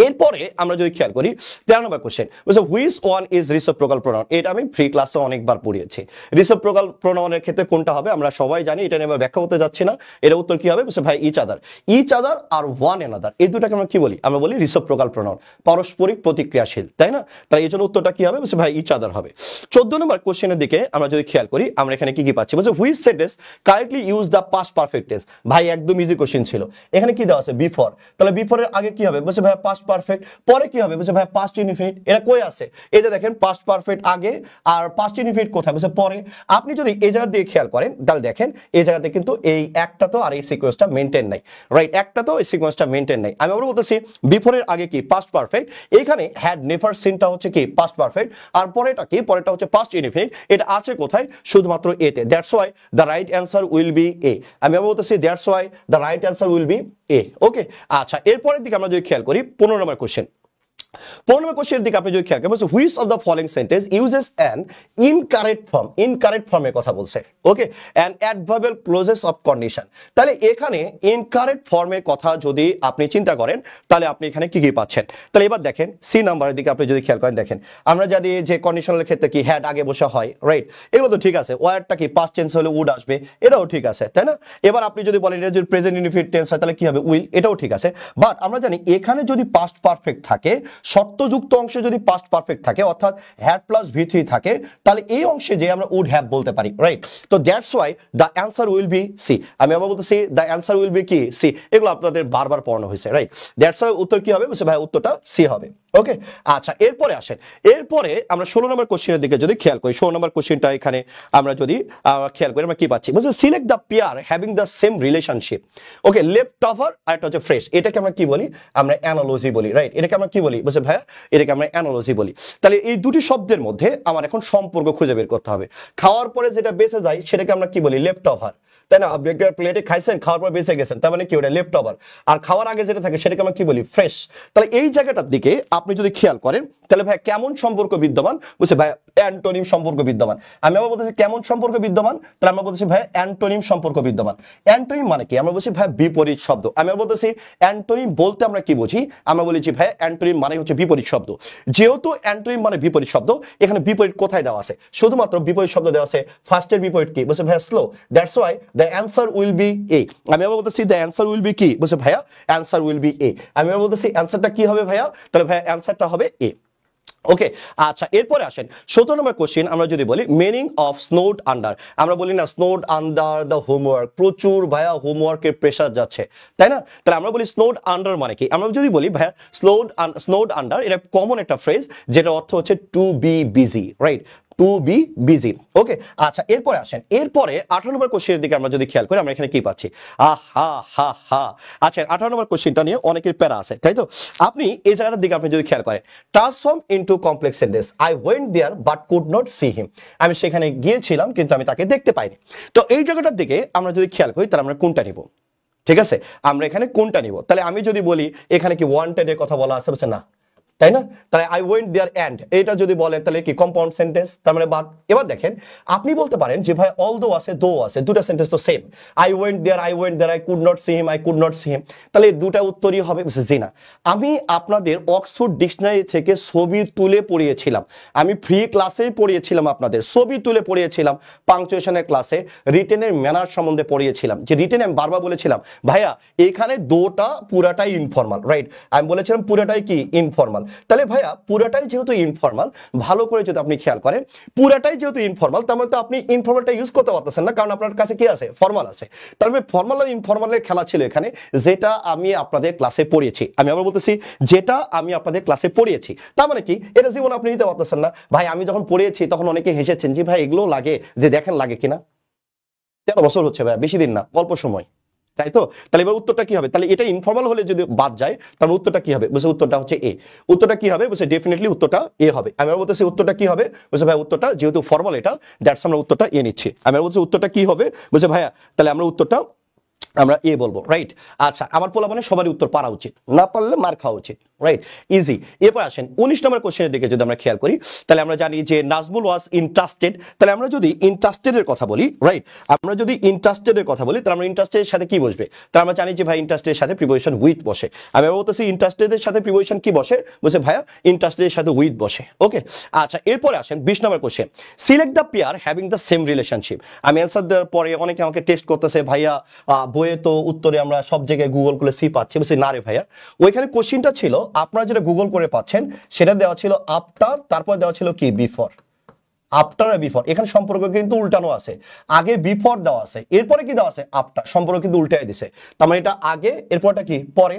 এরপরে আমরা যদি খেয়াল করি 13 নম্বর কোশ্চেন বলছে which one is reciprocal pronoun. এটা আমি ফ্রি ক্লাসে অনেকবার পড়িয়েছি। রিসিপ্রোকাল প্রোনাউনের ক্ষেত্রে কোনটা হবে আমরা সবাই জানি, এটা নিয়ে আমরা ব্যাখ্যা করতে যাচ্ছি না। এর উত্তর কি হবে বলছে ভাই ইচ আদার আর ওয়ান অ্যানাদার, এই দুটাকে আমরা কি বলি, আমরা বলি রিসিপ্রোকাল প্রোনাউন, পারস্পরিক প্রতিক্রিয়াশীল, তাই না? তাই এই জন্য উত্তরটা কি হবে বলছে ভাই ইচ আদার হবে। 14 নম্বর কোশ্চেনের দিকে আমরা যদি খেয়াল করি আমরা এখানে কি কি পাচ্ছি বলছে which sentence correctly use the past perfect tense. ভাই একদম ইজি কোশ্চেন ছিল। এখানে কি দেওয়া আছে বিফোর, তাহলে বিফোরের আগে কি হবে বলছে ভাই পাস্ট পারফেক্ট, পরে কি হবে বলছে ভাই পাস্ট ইনডিফিনিট। এটা কই আছে, এই যে দেখেন পাস্ট পারফেক্ট আগে আর পাস্ট ইনডিফিনিট কোথায় বলছে পরে। আপনি যদি এই জায়গা দিয়ে খেয়াল করেন তাহলে দেখেন এই জায়গাতে কিন্তু এই একটা তো আর এই সিকোয়েন্সটা মেইনটেইন নাই, রাইট? একটা তো এই সিকোয়েন্সটা মেইনটেইন নাই। আমি আবার বলতেছি বিফোরের আগে কি পাস্ট পারফেক্ট, এখানে হ্যাড নেভার সিনটা হচ্ছে কি পাস্ট পারফেক্ট, আর পরেটা কি, পরেটা হচ্ছে পাস্ট ইনডিফিনিট। এটা আছে কোথায়, শুধুমাত্র এতে। That's why the right answer will be A. আমি আবার বলতেছি that's why the right answer will be A. Okay, আচ্ছা এরপরের দিকে আমরা যদি খেয়াল করি 15 নম্বর কোশ্চেন। 15 নম্বর কোশ্চেনের দিকে আপনি যদি খেয়াল করেন বলছে which of the following sentence uses an incorrect form, incorrect ফর্মের কথা বলছে। Okay, an adverbial clauses of condition. তাহলে এখানে ইনকারেক্ট ফর্মের কথা যদি আপনি চিন্তা করেন তাহলে আপনি এখানে কি কি পাচ্ছেন। তাহলে এবার দেখেন সি নাম্বারের দিকে আপনি যদি খেয়াল করেন, দেখেন আমরা যদি যে কন্ডিশনাল ক্ষেত্রে কি হ্যাড আগে বসা হয়, রাইট? এগুলো তো ঠিক আছে। ওয়ার্ডটা কি পাস্ট টেন্স হলে উড আসবে, এটাও ঠিক আছে, তাই না? এবার আপনি যদি বলেন এটা যদি প্রেজেন্ট ইনডিফিনিট টেন্স হয় তাহলে কি হবে উইল, এটাও ঠিক আছে। বাট আমরা জানি এখানে যদি পাস্ট পারফেক্ট থাকে, সত্যযুক্ত অংশে যদি পাস্ট পারফেক্ট থাকে অর্থাৎ হ্যাড প্লাস ভি3 থাকে, তাহলে এই অংশে যে আমরা উড হ্যাভ বলতে পারি, রাইট? তো that's why the answer will be C. আমি আবার বলতেছি দ্য অ্যান্সার উইল বি কি সি। এগুলো আপনাদের বারবার পড়ানো হয়েছে, রাইট? দ্যাটস ওয়াই উত্তর কি হবে বলছে ভাই উত্তরটা সি হবে। ওকে, আচ্ছা এরপরে আসেন, এরপরে আমরা 16 নম্বর কোশ্চেনের দিকে যদি খেয়াল করি, 16 নম্বর কোশ্চেনটা এখানে আমরা যদি খেয়াল করি আমরা কি পাচ্ছি বলছে select the pair having the same relationship. Okay, left over আর একটা হচ্ছে ফ্রেশ, এটাকে আমরা কি বলি, আমরা অ্যানালজি বলি, রাইট? এটাকে আমরা কি বলি বলছে ভাইয়া, এটাকে আমরা অ্যানালজি বলি। তাহলে এই দুটি শব্দের মধ্যে আমার এখন সম্পর্ক খুঁজে বের করতে হবে। খাওয়ার পরে যেটা বেঁচে যায় সেটাকে আমরা কি বলি, লেফট ওভার, তাই না? আপনি একটা প্লেটে খাইছেন, খাওয়ার পর বেঁচে গেছেন, তার মানে কি ওটা লেফট ওভার। আর খাওয়ার আগে যেটা থাকে সেটাকে আমরা কি বলি, ফ্রেশ। তাহলে এই জায়গাটার দিকে আপনি যদি খেয়াল করেন তাহলে ভাই কেমন সম্পর্ক বিদ্যমান বুঝছে ভাই, অ্যান্টোনিম সম্পর্ক বিদ্যমান। আমি আবার বলতেছি কেমন সম্পর্ক বিদ্যমান, তাহলে আমরা বলতেছি ভাই অ্যান্টোনিম সম্পর্ক বিদ্যমান। অ্যান্টোনিম মানে কি, আমরা বলছি ভাই বিপরীত শব্দ। আমি আবার বলতেছি অ্যান্টোনিম বলতে আমরা কি বুঝি, আমরা বলেছি ভাই অ্যান্টোনিম মানে হচ্ছে বিপরীত শব্দ। যেহেতু অ্যান্টোনিম মানে বিপরীত শব্দ, এখানে বিপরীত কোথায় দেওয়া আছে, শুধুমাত্র বিপরীত শব্দ দেওয়া আছে। ফার্স্টের বিপরীত কি বলছে ভাই slow, that's why the answer will be A. আমি আবার বলতেছি দ্য অ্যান্সার উইল বি কি বলছে ভাইয়া, অ্যান্সার উইল বি এ। আমি আবার বলতেছি অ্যান্সারটা কি হবে ভাইয়া, তাহলে ভাইয়া অ্যান্সারটা হবে এ। ওকে, আচ্ছা এরপরে আসেন 17 নম্বর কোশ্চেন। আমরা যদি বলি মিনিং অফ স্নোড আন্ডার, আমরা বলি না স্নোড আন্ডার দ্য হোমওয়ার্ক, প্রচুর ভাইয়া হোমওয়ার্কের প্রেশার যাচ্ছে, তাই না? তাহলে আমরা বলি স্নোড আন্ডার মানে কি, আমরা যদি বলি ভাইয়া স্নোড আন্ডার, এটা কমন একটা ফ্রেজ যেটা অর্থ হচ্ছে to be busy, right? To be busy. Okay, আচ্ছা এরপরে আসেন, এরপরে 18 নম্বর কোশ্চেনের দিকে আমরা যদি খেয়াল করি আমরা এখানে কি পাচ্ছি, হা হা হা। আচ্ছা 18 নম্বর কোশ্চেনটা নিয়ে অনেকের প্যারা আছে, তাই তো? আপনি এই জায়গাটার দিকে আপনি যদি খেয়াল করেন, transform into complex sentence, I went there but could not see him. আমি সেখানে গিয়েছিলাম কিন্তু আমি তাকে দেখতে পাইনি। তো এই জায়গাটার দিকে আমরা যদি খেয়াল করি তাহলে আমরা কোনটা নিব, ঠিক আছে? আমরা এখানে কোনটা নিব? তাহলে আমি যদি বলি এখানে কি ওয়ান্টেড এর কথা বলা আছে বলছে না, তাই না? তাহলে আই ওয়েন্ট দেয়ার অ্যান্ড এটা যদি বলেন তাহলে কি কম্পাউন্ড সেন্টেন্স, তার মানে বাদ। এবার দেখেন আপনি বলতে পারেন যে ভাই অল দো আছে, দো আছে, দুটা সেন্টেন্স তো same. I went there, I could not see him, I could not see him, তাহলে এই দুটা উত্তরই হবে জি না। আমি আপনাদের অক্সফোর্ড ডিকশনারি থেকে ছবি তুলে পড়িয়েছিলাম, আমি ফ্রি ক্লাসেই পড়িয়েছিলাম, আপনাদের ছবি তুলে পড়িয়েছিলাম, পাংচুয়েশনের ক্লাসে রিটেনের ম্যানার সম্বন্ধে পড়িয়েছিলাম। যে রিটেন আমি বারবার বলেছিলাম ভাইয়া এখানে দোটা পুরাটাই ইনফর্মাল, রাইট? আমি বলেছিলাম পুরাটাই কি ইনফর্মাল। তাহলে ভাইয়া পুরাটাই যেহেতু ইনফর্মাল, ভালো করে যদি আপনি খেয়াল করেন পুরাটাই যেহেতু ইনফর্মাল, তার মানে তো আপনি ইনফর্মালটা ইউজ করতে পারতেছেন না, কারণ আপনার কাছে কি আছে, ফর্মাল আছে। তার মানে ফর্মাল আর ইনফর্মালের খেলা ছিল এখানে, যেটা আমি আপনাদের ক্লাসে পড়িয়েছি। আমি আবার বলতেছি যেটা আমি আপনাদের ক্লাসে পড়িয়েছি, তার মানে কি এটা জীবন আপনি নিতে পারতেছেন না। ভাই আমি যখন পড়িয়েছি তখন অনেকে হেসেছেন যে ভাই এগুলো লাগে, যে দেখেন লাগে কিনা। 13 বছর হচ্ছে ভাই, বেশি দিন না, অল্প সময়, তাই তো? তাহলে এবার উত্তরটা কি হবে, তাহলে এটা ইনফর্মাল হলে যদি বাদ যায় তাহলে উত্তরটা কি হবে বলছে, উত্তরটা হচ্ছে এ। উত্তরটা কি হবে বলছে, ডেফিনেটলি উত্তরটা এ হবে। আমি বলতেছি উত্তরটা কি হবে বলছে ভাই, উত্তরটা যেহেতু ফর্মাল এটা, দ্যাটস আমরা উত্তরটা এ নিচ্ছি। আমি বলছি উত্তরটা কি হবে বলছে ভাইয়া, তাহলে আমরা উত্তরটা আমরা এ বলবো, রাইট? আচ্ছা, আমার পোলা মানে সবারই উত্তর পারা উচিত, না পারলে মার খাওয়া উচিত, রাইট? ইজি। এরপর আসেন 19 নম্বর কোশ্চেনের দিকে যদি আমরা খেয়াল করি, তাহলে আমরা জানি যে নাজমুল ওয়াজ ইন্টারেস্টেড। তাহলে আমরা যদি ইন্টারেস্টেডের কথা বলি, রাইট, আমরা যদি ইন্টারেস্টেডের কথা বলি, তাহলে আমরা ইন্টারেস্টেডের সাথে কি বসবে? তাহলে আমরা জানি যে ভাই ইন্টারেস্টেডের সাথে প্রিপোজিশন উইথ বসে। আমি বলতেছি ইন্টারেস্টেডের সাথে প্রিপোজিশন কি বসে? বসে ভাইয়া ইন্টারেস্টেডের সাথে উইথ বসে। ওকে, আচ্ছা, এরপরে আসেন 20 নম্বর question, select the pair having the same relationship. আমি অ্যান্সার দেওয়ার পরে অনেকে আমাকে টেক্সট করতেছে, ভাইয়া বইয়ে তো উত্তরে আমরা সব জায়গায় গুগল করে সি পাচ্ছি। বলছি না রে ভাইয়া, ওইখানে কোশ্চেনটা ছিল আপনারা যেটা গুগল করে পাচ্ছেন সেটা দেওয়া ছিল আফটার, তারপর দেওয়া ছিল কি বিফোর। আফটার আর বিফোর, এখানে সম্পর্ক কিন্তু উল্টানো আছে। আগে বিফোর দেওয়া আছে, এরপরে কি দেওয়া আছে? আফটার। সম্পর্ক কিন্তু উল্টাই দিছে। তার মানে এটা আগে, এরপরটা কি পরে।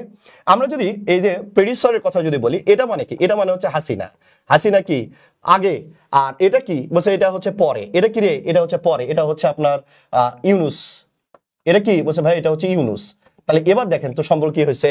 আমরা যদি এই যে প্রেডিসরের কথা যদি বলি, এটা মানে কি? এটা মানে হচ্ছে হাসিনা। হাসিনা কি আগে, আর এটা কি বলছে? এটা হচ্ছে পরে। এটা কি রে? এটা হচ্ছে পরে। এটা হচ্ছে আপনার ইউনুস। এটা কি বলছে ভাই? এটা হচ্ছে ইউনুস। তাহলে এবার দেখেন তো সম্পর্ক কি হয়েছে?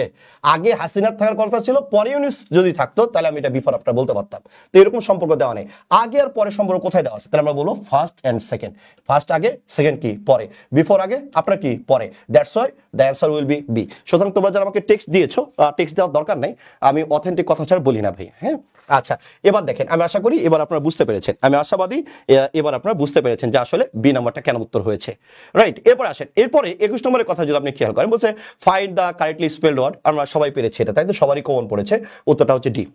আগে হাসিনা থাকার কথা ছিল, পরে ইউনুস যদি থাকতো তাহলে আমি এটা বিফোর আফটার বলতে পারতাম। তো এরকম সম্পর্ক দেওয়া নেই। আগে আর পরে সম্পর্ক কোথায় দেওয়া আছে? তাহলে আমরা বলবো ফার্স্ট এন্ড সেকেন্ড। ফার্স্ট আগে, সেকেন্ড কি পরে, বিফোর আগে, আফটার কি পরে। That's why the answer will be B. সুতরাং তোমরা যারা আমাকে টেক্সট দিয়েছো, টেক্সট দেওয়ার দরকার নেই, আমি অথেন্টিক কথা ছাড়া বলি না ভাই। হ্যাঁ, আচ্ছা, এবার দেখেন, আমি আশা করি এবার আপনারা বুঝতে পেরেছেন, আমি আশাবাদী এবার আপনারা বুঝতে পেরেছেন যে আসলে বি নাম্বারটা কেন উত্তর হয়েছে, রাইট? এরপর আসেন, এরপরে 21 নম্বরের কথা যদি আপনি খেয়াল করেন, বলছে find the correctly spelled word. আমরা সবাই পেরেছি এটা, তাই তো? সবারই কমন পড়েছে, উত্তরটা হচ্ছে ডি।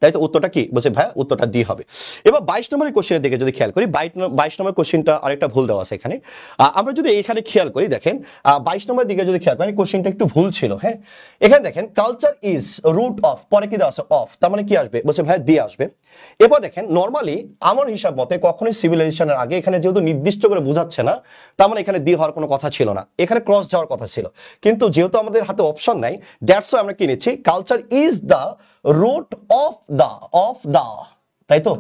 তাই তো? উত্তরটা কি বলছে ভাইয়া? উত্তরটা ডি হবে। এবার 22 নম্বরের কোশ্চেনের দিকে যদি খেয়াল করি, 22 নম্বর কোশ্চেনটা আরেকটা ভুল দেওয়া আছে এখানে। আমরা যদি এখানে খেয়াল করি, দেখেন 22 নম্বরের দিকে যদি খেয়াল করেন, কোশ্চেনটা একটু ভুল ছিল। হ্যাঁ, এখানে দেখেন কালচার ইজ রুট অফ, পরে কি দেওয়া আছে? অফ। তার মানে কি আসবে? বলছে ভাইয়া দিয়ে আসবে। এরপর দেখেন নর্মালি আমার হিসাব মতে কখনোই সিভিলাইজেশনের আগে, এখানে যেহেতু নির্দিষ্ট করে বোঝাচ্ছে না, তার মানে এখানে দিয়ে হওয়ার কোনো কথা ছিল না, এখানে ক্রস যাওয়ার কথা ছিল। কিন্তু যেহেতু আমাদের হাতে অপশন নাই, দ্যাটস ওয়াই আমরা কি নিচ্ছি? Culture is the root of the, তাই তো?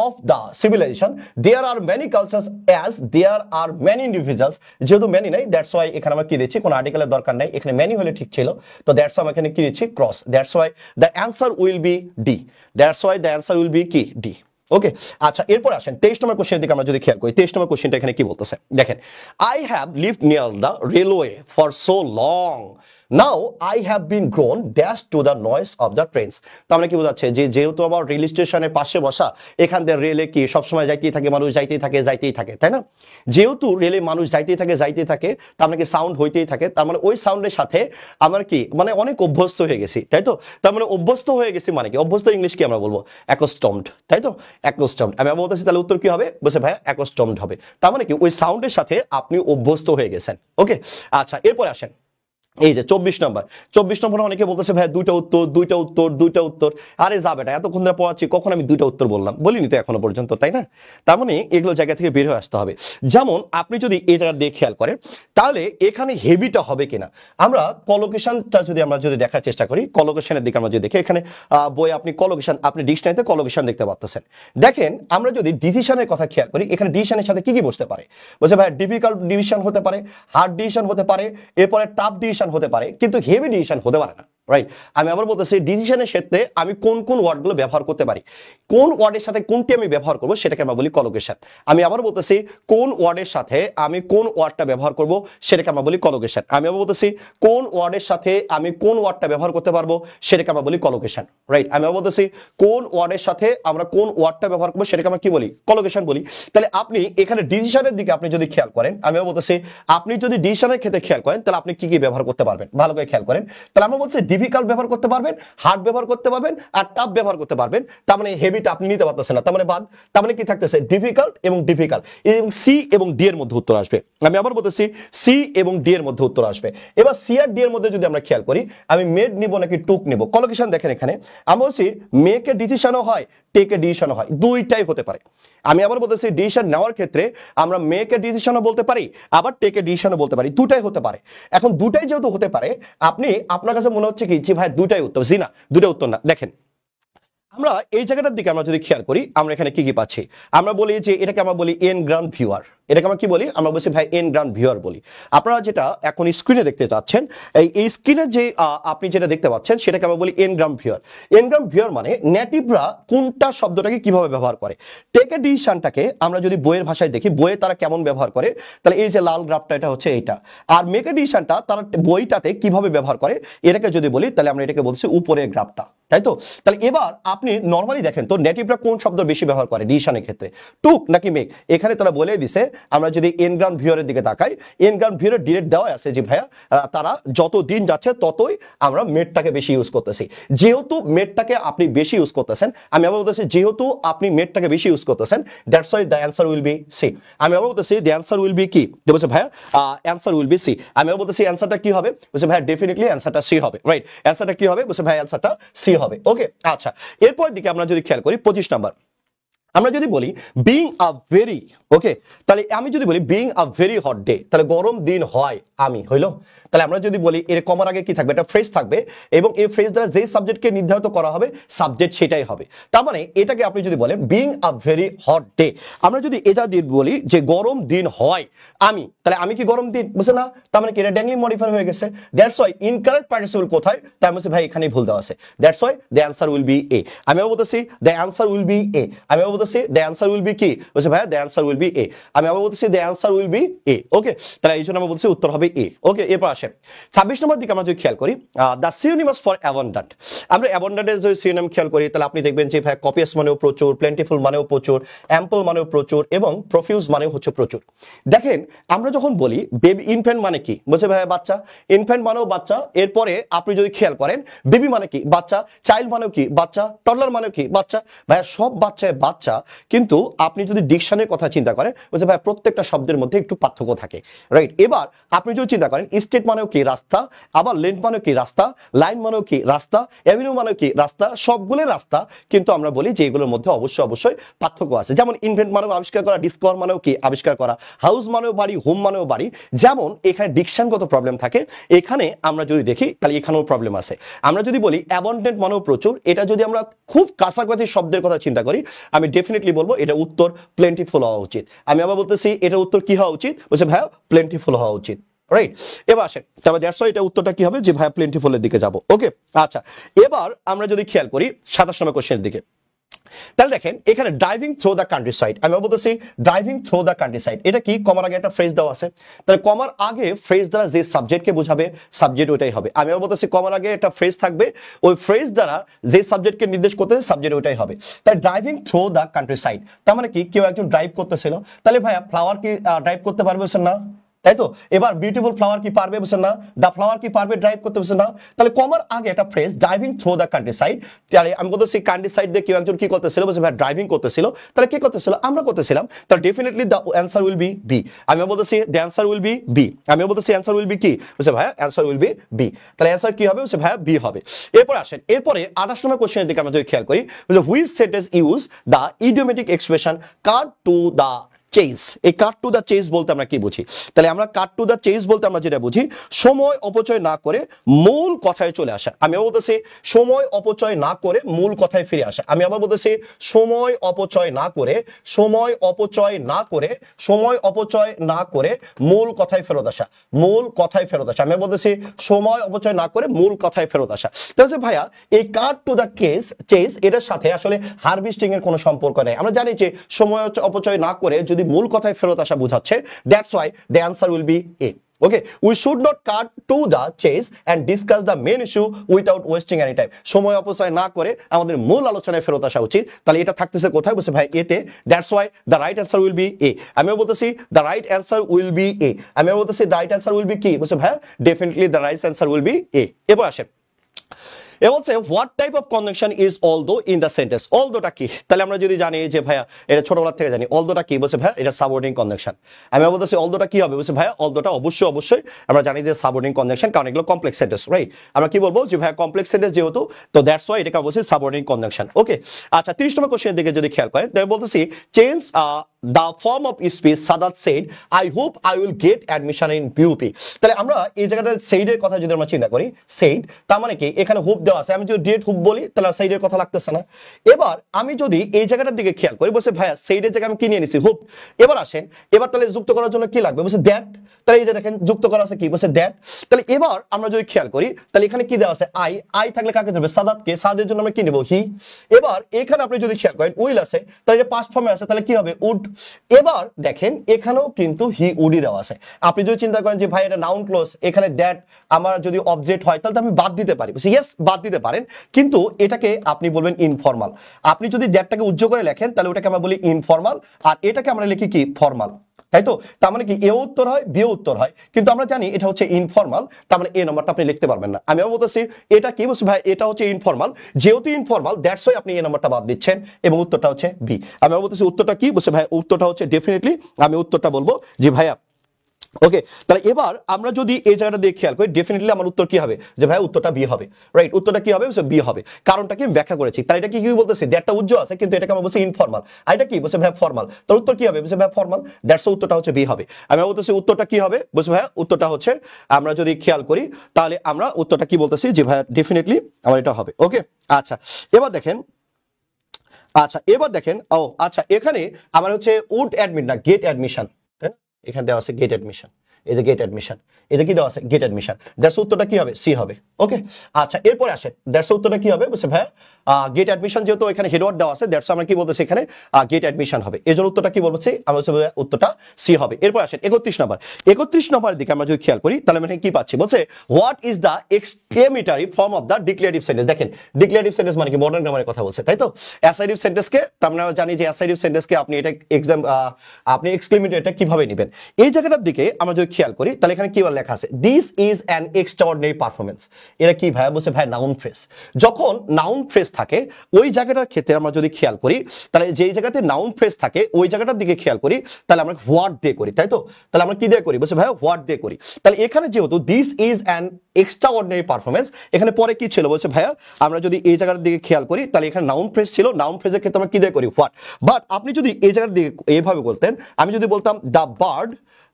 Of the civilisation. There are many cultures as there are many individuals. যেহেতু মেনি নাই, দ্যাটস ওয়াই এখানে আমরা কি দিচ্ছি? কোনো আর্টিকেলের দরকার নাই, এখানে মেনি হলে ঠিক ছিল। তো দ্যাটস ওয়াই আমরা এখানে কি দিচ্ছি? Cross. That's why the answer will B D. That's why the answer will be কি? ডি। ওকে, আচ্ছা, এরপর আসেন 23 নম্বর কোশ্চেনের দিকে আমরা যদি খেয়াল করি। 23 নম্বর কোশ্চেনটা এখানে কি বলতেছে দেখেন, I have lived near the railway for so long, now I have been grown dash to the noise of the trains. তো আমরা কি বোঝাচ্ছে? যে যেহেতু আমার রেল স্টেশনের পাশে বসা, এখান দিয়ে রেলে কি সবসময় যাইতেই থাকে, মানুষ যাইতেই থাকে, তাই না? যেহেতু রেলে মানুষ যাইতেই থাকে, তার মানে কি সাউন্ড হইতেই থাকে, তার মানে ওই সাউন্ডের সাথে আমার কি মানে অনেক অভ্যস্ত হয়ে গেছি, তাই তো? তার মানে অভ্যস্ত হয়ে গেছি মানে কি? অভ্যস্ত ইংলিশ কি আমরা বলবো? অ্যাকস্টমড, তাই তো? অ্যাকস্টমড। আমি বলতেছি তাহলে উত্তর কি হবে? বলছে ভাইয়া অ্যাকস্টমড হবে। তার মানে কি ওই সাউন্ডের সাথে আপনি অভ্যস্ত হয়ে গেছেন। ওকে, আচ্ছা, এরপর আসেন এই যে 24 নম্বর অনেকে বলতেছে ভাই দুইটা উত্তর। আরে যা বেটা, এতক্ষণ ধরে পড়াচ্ছি, কখন আমি দুইটা উত্তর বললাম? বলিনি তো এখনো পর্যন্ত, তাই না? তার মানে এগুলো জায়গা থেকে বের হয়ে আসতে হবে। যেমন আপনি যদি এই জায়গা দিয়ে খেয়াল করেন, তাহলে এখানে হেভিটা হবে কিনা। আমরা কলোকেশনটা যদি দেখার চেষ্টা করি, কলোকেশনের দিকে আমরা যদি দেখি, এখানে বই আপনি কলোকেশন, আপনি ডিকশনারিতে কলোকেশন দেখতে পাচ্ছেন। দেখেন আমরা যদি ডিসিশনের কথা খেয়াল করি, এখানে ডিসিশনের সাথে কি কি বসতে পারে? বলছে ভাই ডিফিকাল্ট ডিসিশন হতে পারে, হার্ড ডিসিশন হতে পারে, এরপরে টাফ ডিসিশন হতে পারে, কিন্তু হেভি ডিসিশন হতে পারে না, রাইট? আমি আবার বলতেছি ডিসিশনের ক্ষেত্রে আমি কোন কোন ওয়ার্ডগুলো ব্যবহার করতে পারি, কোন ওয়ার্ডের সাথে কোনটি আমি ব্যবহার করব, সেটাকে আমরা বলি কলোকেশন। আমি আবার বলতেছি কোন ওয়ার্ডের সাথে আমি কোন ওয়ার্ডটা ব্যবহার করব, সেটাকে আমরা বলি কলোকেশন। আমি আবার বলতেছি কোন ওয়ার্ডের সাথে আমি কোন ওয়ার্ডটা ব্যবহার করতে পারবো, সেটাকে আমরা বলি কলোকেশন, রাইট? আমি আবার বলতেছি কোন ওয়ার্ডের সাথে আমরা কোন ওয়ার্ডটা ব্যবহার করবো, সেটাকে আমরা কি বলি? কলোকেশন বলি। তাহলে আপনি এখানে ডিসিশনের দিকে আপনি যদি খেয়াল করেন, আমি আবার বলতেছি আপনি যদি ডিসিশনের ক্ষেত্রে খেয়াল করেন, তাহলে আপনি কি কি ব্যবহার করতে পারবেন, ভালো করে খেয়াল করেন। তাহলে আমরা বলছি ডিফিকাল্ট ব্যবহার করতে পারবেন, হার্ড ব্যবহার করতে পারবেন, আর টাফ ব্যবহার করতে পারবেন। তার মানে হেভিটা আপনি নিতে পারতেছেন না, তার মানে বাদ। তার মানে কি থাকতেছে? ডিফিকাল্ট এবং সি এবং ডি এর মধ্যে উত্তর আসবে। আমি আবার বলতেছি সি এবং ডি এর মধ্যে উত্তর আসবে। এবার সি আর ডি এর মধ্যে যদি আমরা খেয়াল করি, আমি মেড নিব নাকি টুক নিব? কলোকেশন দেখেন এখানে আমি বলছি মেকে ডিসিশনও হয়, টেকে ডিসিশনও হয়, দুইটাই হতে পারে। আমি আবার বলতেছি ডিসিশন নেওয়ার ক্ষেত্রে আমরা মেকে ডিসিশনও বলতে পারি, আবার টেকে ডিসিশনও বলতে পারি, দুটাই হতে পারে। এখন দুটাই যেহেতু হতে পারে, আপনার কাছে মনে হচ্ছে কি যে ভাই দুটাই উত্তর? জি না, দুটাই উত্তর না। দেখেন আমরা এই জায়গাটার দিকে আমরা যদি খেয়াল করি, আমরা এখানে কি কি পাচ্ছি? আমরা বলি যে এটাকে আমরা বলি এন গ্রাউন্ড ভিউয়ার, এটাকে আমরা কি বলি, আমরা বলছি ভাই এনগ্রাম ভিউয়ার বলি। আপনারা যেটা এখন স্ক্রিনে দেখতে পাচ্ছেন, এই স্ক্রিনে যে আপনি যেটা দেখতে পাচ্ছেন সেটাকে আমরা বলি এনগ্রাম ভিউয়ার। এনগ্রাম ভিউয়ার মানে নেটিভরা কোনটা শব্দটাকে কিভাবে ব্যবহার করে। টেক এ ডিসিশনটাকে আমরা যদি বইয়ের ভাষায় দেখি, বইয়ে তারা কেমন ব্যবহার করে, তাহলে এই যে লাল গ্রাফটা এটা হচ্ছে এইটা। আর মেক এ ডিসিশনটা তারা বইটাতে কিভাবে ব্যবহার করে এটাকে যদি বলি, তাহলে আমরা এটাকে বলছি উপরের গ্রাফটা, তাই তো। তাহলে এবার আপনি নর্মালি দেখেন তো নেটিভরা কোন শব্দ বেশি ব্যবহার করে ডিসিশনের ক্ষেত্রে, টুক নাকি মেক। এখানে তারা বলে দিছে, আমরা যদি এনগ্রাম ভিউয়ারের দিকে তাকাই, এনগ্রাম ভিউয়ারের ডিরেক্ট দেওয়া আছে যে ভাইয়া তারা যত দিন যাচ্ছে ততই আমরা মেটটাকে বেশি ইউজ করতেছি। যেহেতু মেটটাকে আপনি বেশি ইউজ করতেছেন, আমি আবার বলতেছি যেহেতু আপনি মেটটাকে বেশি ইউজ করতেছেন, that's why the answer will be C. আমি আবার বলতেছি দ্য অ্যান্সার উইল বি কি, বলছে ভাইয়া অ্যান্সার উইল বি সি। আমি আবার বলতেছি অ্যান্সারটা কি হবে, বলছে ভাইয়া ডেফিনেটলি অ্যান্সারটা সি হবে, রাইট। অ্যান্সারটা কি হবে, বলছে ভাইয়া অ্যান্সারটা সি হবে। ওকে, আচ্ছা এরপর দিকে আমরা যদি খেয়াল করি 25 নাম্বার, আমরা যদি বলি বিং আ ভেরি, ওকে, তাহলে আমি যদি বলি being a very hot day, তাহলে গরম দিন হয় আমি, হইলো। তাহলে আমরা যদি বলি এর কমার আগে কি থাকবে, একটা ফ্রেজ থাকবে, এবং এই ফ্রেজ দ্বারা যে সাবজেক্টকে নির্ধারিত করা হবে সাবজেক্ট সেটাই হবে। তার মানে এটাকে আপনি যদি বলেন being a very hot day, আমরা যদি এটা দিয়ে বলি যে গরম দিন হয় আমি, তাহলে আমি কি গরম দিন, বুঝছে না, তার মানে কি এটা ড্যাংলি মডিফাই হয়ে গেছে। দ্যাটস ওয়াই ইনকারেক্ট পার্টিসিপল কোথায়, তার মানে ভাই এখানেই ভুল দেওয়া আছে। That's why the answer will be A. আমি আবার বলতেছি the answer will be A. আমি আবার বলতেছি দ্য অ্যান্সার উইল বি কি, বলছে ভাইয়া the answer will be A. আমি আবার বলতেছি the answer will be A. ওকে, তাহলে এই জন্য আমরা বলছি উত্তর হবে এ। ওকে, এরপর আসে 26 নম্বর দিকে আমরা যদি খেয়াল করি, দ্য সিনোনিমাস ফর অ্যাবান্ডেন্ট। আমরা অ্যাবান্ডেন্টের যদি সিনোনিম খেয়াল করি, তাহলে আপনি দেখবেন যে ভাই কপিয়াস মানেও প্রচুর, প্লেন্টিফুল মানেও প্রচুর, অ্যাম্পল মানেও প্রচুর, এবং প্রফিউজ মানেও হচ্ছে প্রচুর। দেখেন আমরা যখন বলি বেবি, ইনফ্যান্ট মানে কি, বলছে ভাই বাচ্চা, ইনফ্যান্ট মানেও বাচ্চা। এরপরে আপনি যদি খেয়াল করেন বেবি মানে কি বাচ্চা, চাইল্ড মানেও কি বাচ্চা, টডলার মানেও কি বাচ্চা। ভাইয়া সব বাচ্চায় বাচ্চা, কিন্তু আপনি যদি ডিকশনের কথা চিন্তা করেন, বলছে ভাই প্রত্যেকটা শব্দের মধ্যে একটু পার্থক্য থাকে, রাইট। এবার আপনি যদি চিন্তা করেন স্টেট মানেও কি রাস্তা, আবার লেন্থ মানেও কি রাস্তা, লাইন মানেও কি রাস্তা, এভিনিউ মানেও কি রাস্তা, সবগুলো রাস্তা, কিন্তু আমরা বলি যে এগুলোর মধ্যে অবশ্যই অবশ্যই পার্থক্য আছে। যেমন ইনভেন্ট মানেও আবিষ্কার করা, ডিসকভার মানেও কি আবিষ্কার করা, হাউস মানেও বাড়ি, হোম মানেও বাড়ি। যেমন এখানে ডিকশনগত প্রবলেম থাকে, এখানে আমরা যদি দেখি তাহলে এখানেও প্রবলেম আছে। আমরা যদি বলি অ্যাবান্ডেন্ট মানেও প্রচুর, এটা যদি আমরা খুব কাছাকাছি শব্দের কথা চিন্তা করি, আমি ডেফিনেটলি বলবো এটা উত্তর প্লেন্টিফুল হওয়া উচিত। আমি আবার বলতেছি এটা উত্তর কি হওয়া উচিত, বলছে ভাইয়া প্লেন্টিফুল হওয়া উচিত, রাইট। এবার আসেন, তাহলে দ্যাটস ওয়াই এটা উত্তরটা কি হবে, যে ভাইয়া প্লেন্টিফুলের দিকে যাব। ওকে, আচ্ছা এবার আমরা যদি খেয়াল করি 27 নম্বর কোশ্চেনের দিকে, তাহলে দেখেন এখানে driving through the country side. আমি বলতেছি driving through the country side, এটা কি, কমার আগে একটা ফ্রেজ দেওয়া আছে, তাহলে কমার আগে ফ্রেজ দ্বারা যে সাবজেক্টকে বোঝাবে সাবজেক্ট ওইটাই হবে। আমি বলতেছি কমার আগে একটা ফ্রেজ থাকবে, ওই ফ্রেজ দ্বারা যে সাবজেক্টকে নির্দেশ করতে সাবজেক্ট ওইটাই হবে। তাই driving through the country side তার মানে কি, কেউ একজন ড্রাইভ করতেছিল, তাহলে ভাইয়া ফ্লাওয়ার কি ড্রাইভ করতে পারবে, বলছেন না, তাই তো। এবার বিউটিফুল ফ্লাওয়ার কি পারবে, বলছেন না, দ্য ফ্লাওয়ার কি পারবে ড্রাইভ করতে, বলছেন না। তাহলে কমার আগে একটা phrase driving through the country side, তাহলে আমি বলতেছি কান্ট্রি সাইড দিয়ে কেউ একজন কি করতেছিল, বলছে ভাই ড্রাইভিং করতেছিল, তাহলে কি করতেছিল, আমরা করতেছিলাম, তাহলে definitely the answer will be B. আমি বলতেছি the answer will be B. আমি বলতেছি অ্যান্সার উইল বি কি, বলছে ভাইয়া অ্যান্সার উইল বি বি। তাহলে অ্যান্সার কি হবে, বলছে ভাইয়া বি হবে। এরপর আসেন, এরপরে 28 নম্বর কোশ্চেনের দিকে আমরা যদি খেয়াল করি, বলছে which sentence use the idiomatic expression cut to the chase. এই কাট টু দ্য চেজ বলতে আমরা কি বুঝি, তাহলে আমরা কাট টু দ্য চেজ বলতে আমরা যেটা বুঝি সময় অপচয় না করে মূল কথায় চলে আসা। আমি বলতেছি সময় অপচয় না করে মূল কথায় ফিরে আসা। আমি আবার বলতেছি সময় অপচয় না করে, সময় অপচয় না করে, সময় অপচয় না করে মূল কথায় ফেরত আসা, মূল কথায় ফেরত আসা। আমি বলতেছি সময় অপচয় না করে মূল কথায় ফেরত আসা। তাহলে ভাইয়া এই কাট টু দ্য চেজ এটার সাথে আসলে হারভেস্টিং এর কোনো সম্পর্ক নেই। আমরা জানি যে সময় অপচয় না করে যদি মূল কথায় ফেরত আসা বোঝাচ্ছে, that's why the answer will be A. Okay, we should not cut to the chase and discuss the main issue without wasting any time. সময় অপচয় না করে আমাদের মূল আলোচনায় ফেরত আসা উচিত। তাহলে এটা থাকতেছে কোথায়, বলছে ভাই এতে, that's why the right answer will be A. আমি বলতেছি the right answer will be A. আমি বলতেছি the right answer will be কি, বলছে ভাই definitely the right answer will be A. এবার আসেন, এবং what type of conjunction is although in the sentence. অলদোটা কি, তাহলে আমরা যদি জানি যে ভাইয়া এটা ছোটবেলা থেকে জানি অলদোটা কি, বলছে ভাইয়া এটা সাবঅর্ডিনেট কনজাংশন। আমি বলতেছি অলদোটা কি হবে, বলছে ভাইয়া অলদোটা অবশ্যই অবশ্যই আমরা জানি যে সাবঅর্ডিনেট কনজাংশন, কারণ এগুলো কমপ্লেক্স সেন্টেন্স, রাইট। আমরা কি বলবো যে ভাইয়া কমপ্লেক্স সেন্টেন্স যেহেতু, তো দ্যাটস ওয়াই এটাকে বলছি সাবঅর্ডিনেট কনজাংশন। ওকে, আচ্ছা 30 নম্বর কোশ্চেনের দিকে যদি খেয়াল করেন, তাহলে বলতেছি change the form of speech Sadat said I hope I will get admission in BUP তাহলে আমরা এই জায়গাটা said এর কথা যদি আমরা চিন্তা করি said তার মানে কি এখানে hope দেওয়া আছে আমি যদি ডিরেক্ট hope বলি তাহলে said এর কথা লাগতেছে না এবার আমি যদি এই জায়গাটার দিকে খেয়াল করি বলছে ভাইয়া said এর জায়গায় আমি কি নিয়ে নিছি hope এবার আসেন এবার তাহলে যুক্ত করার জন্য কি লাগবে বলছে that তাহলে এই যে দেখেন যুক্ত করা আছে কি বলছে that তাহলে এবার আমরা যদি খেয়াল করি তাহলে এখানে কি দেওয়া আছে I থাকলে কাকে ধরবে সাদাতকে সাদের জন্য আমরা কি নেব হি এবার এখানে আপনি যদি খেয়াল করেন উইল আছে তাহলে এটা পাস্ট ফর্মে আছে তাহলে কি হবে উড এবার দেখেন এখানেও কিন্তু হি উডি দেওয়া আছে আপনি যদি চিন্তা করেন যে ভাই এটা নাউন ক্লজ এখানে দ্যাট আমার যদি অবজেক্ট হয় তাহলে আমি বাদ দিতে পারি ইয়েস বাদ দিতে পারেন কিন্তু এটাকে আপনি বলবেন ইনফর্মাল আপনি যদি দ্যাটটাকে উজ্জ্বল করে লেখেন তাহলে ওটাকে আমরা বলি ইনফর্মাল আর এটাকে আমরা লিখি কি ফর্মাল তাই তো তার মানে কি এ উত্তর হয় বি উত্তর হয় কিন্তু আমরা জানি এটা হচ্ছে ইনফর্মাল তার মানে এ নাম্বারটা আপনি লিখতে পারবেন না আমি বলতেছি এটা কি বলছি ভাই এটা হচ্ছে ইনফর্মাল যেহেতু ইনফর্মাল দ্যাটস ওয়াই আপনি এ নাম্বারটা বাদ দিচ্ছেন এবং উত্তরটা হচ্ছে বি আমি বলতেছি উত্তরটা কি বলছে ভাই উত্তরটা হচ্ছে ডেফিনেটলি আমি উত্তরটা বলবো যে ভাইয়া ওকে তাহলে এবার আমরা যদি এই জায়গাটা দিয়ে খেয়াল করি ডেফিনেটলি আমার উত্তর কি হবে যে ভাই উত্তরটা বি হবে রাইট উত্তরটা কি হবে বি হবে কারণটা কি আমি ব্যাখ্যা করেছি তাই এটা কি বলতেছি দ্যাটটা উজ্জ্বল আছে কিন্তু এটাকে আমরা বলছি ইনফর্মাল আর এটা কি বলছে ভাই ফর্মাল তার উত্তর কি হবে বলছে ভাই ফর্মাল দ্যাটস উত্তরটা হচ্ছে বি হবে আমি বলতেছি উত্তরটা কি হবে বলছে ভাই উত্তরটা হচ্ছে আমরা যদি খেয়াল করি তাহলে আমরা উত্তরটা কি বলতেছি যে ভাই ডেফিনেটলি আমার এটা হবে ওকে আচ্ছা এবার দেখেন ও আচ্ছা এখানে আমার হচ্ছে উড অ্যাডমিট না গেট অ্যাডমিশন তাই না এখানে দেওয়া আছে গেট অ্যাডমিশন এই যে গেট অ্যাডমিশন এটা কি দেওয়া আছে গেট অ্যাডমিশন দ্যাটস উত্তরটা কি হবে সি হবে ওকে আচ্ছা এরপরে আসেন দ্যাটস উত্তরটা কি হবে বলছে ভাই গেট অ্যাডমিশন যেহেতু এখানে হেডওয়ার্ড দেওয়া আছে দ্যাটস আমরা কি বলতেছি এখানে গেট অ্যাডমিশন হবে এর জন্য উত্তরটা কি বলছি আমরা বলছি উত্তরটা সি হবে এরপর আসেন 31 নম্বরের দিকে আমরা যদি খেয়াল করি তাহলে আমরা কি পাচ্ছি বলছে what is the exclamatory form of the declarative sentence দেখেন ডিক্লারেটিভ সেন্টেন্স মানে কি মডার্ন গ্রামারের কথা বলছে তাই তো অ্যাসাইটিভ সেন্টেন্সকে আমরা জানি যে অ্যাসাইটিভ সেন্টেন্সকে আপনি এটা আপনি এক্সক্লেমেটরি এটা কিভাবে নেবেন এই জায়গাটার দিকে আমরা যদি খেয়াল করি তাহলে এখানে কি লেখা আছে this is an extraordinary performance এটা কি ভাই বলছে ভাই নাউন ফ্রেজ যখন নাউন ফ্রেজ থাকে ওই জায়গাটার ক্ষেত্রে আমরা যদি খেয়াল করি তাহলে যেই জায়গাতে নাউন ফ্রেজ থাকে ওই জায়গাটার দিকে খেয়াল করি তাহলে আমরা হোয়াট দিয়ে করি তাই তো তাহলে আমরা কি দিয়ে করি বলছে ভাই হোয়াট দিয়ে করি তাহলে এখানে যেহেতু this is an extraordinary performance এখানে পরে কি ছিল বলছে ভাইয়া আমরা যদি এই জায়গার দিকে খেয়াল করি তাহলে এখানে নাউন ফ্রেজ ছিল নাউন ফ্রেজের ক্ষেত্রে আমরা কি দিয়ে করি হোয়াট বাট আপনি যদি এই জায়গার দিকে এইভাবে বলতেন আমি যদি বলতাম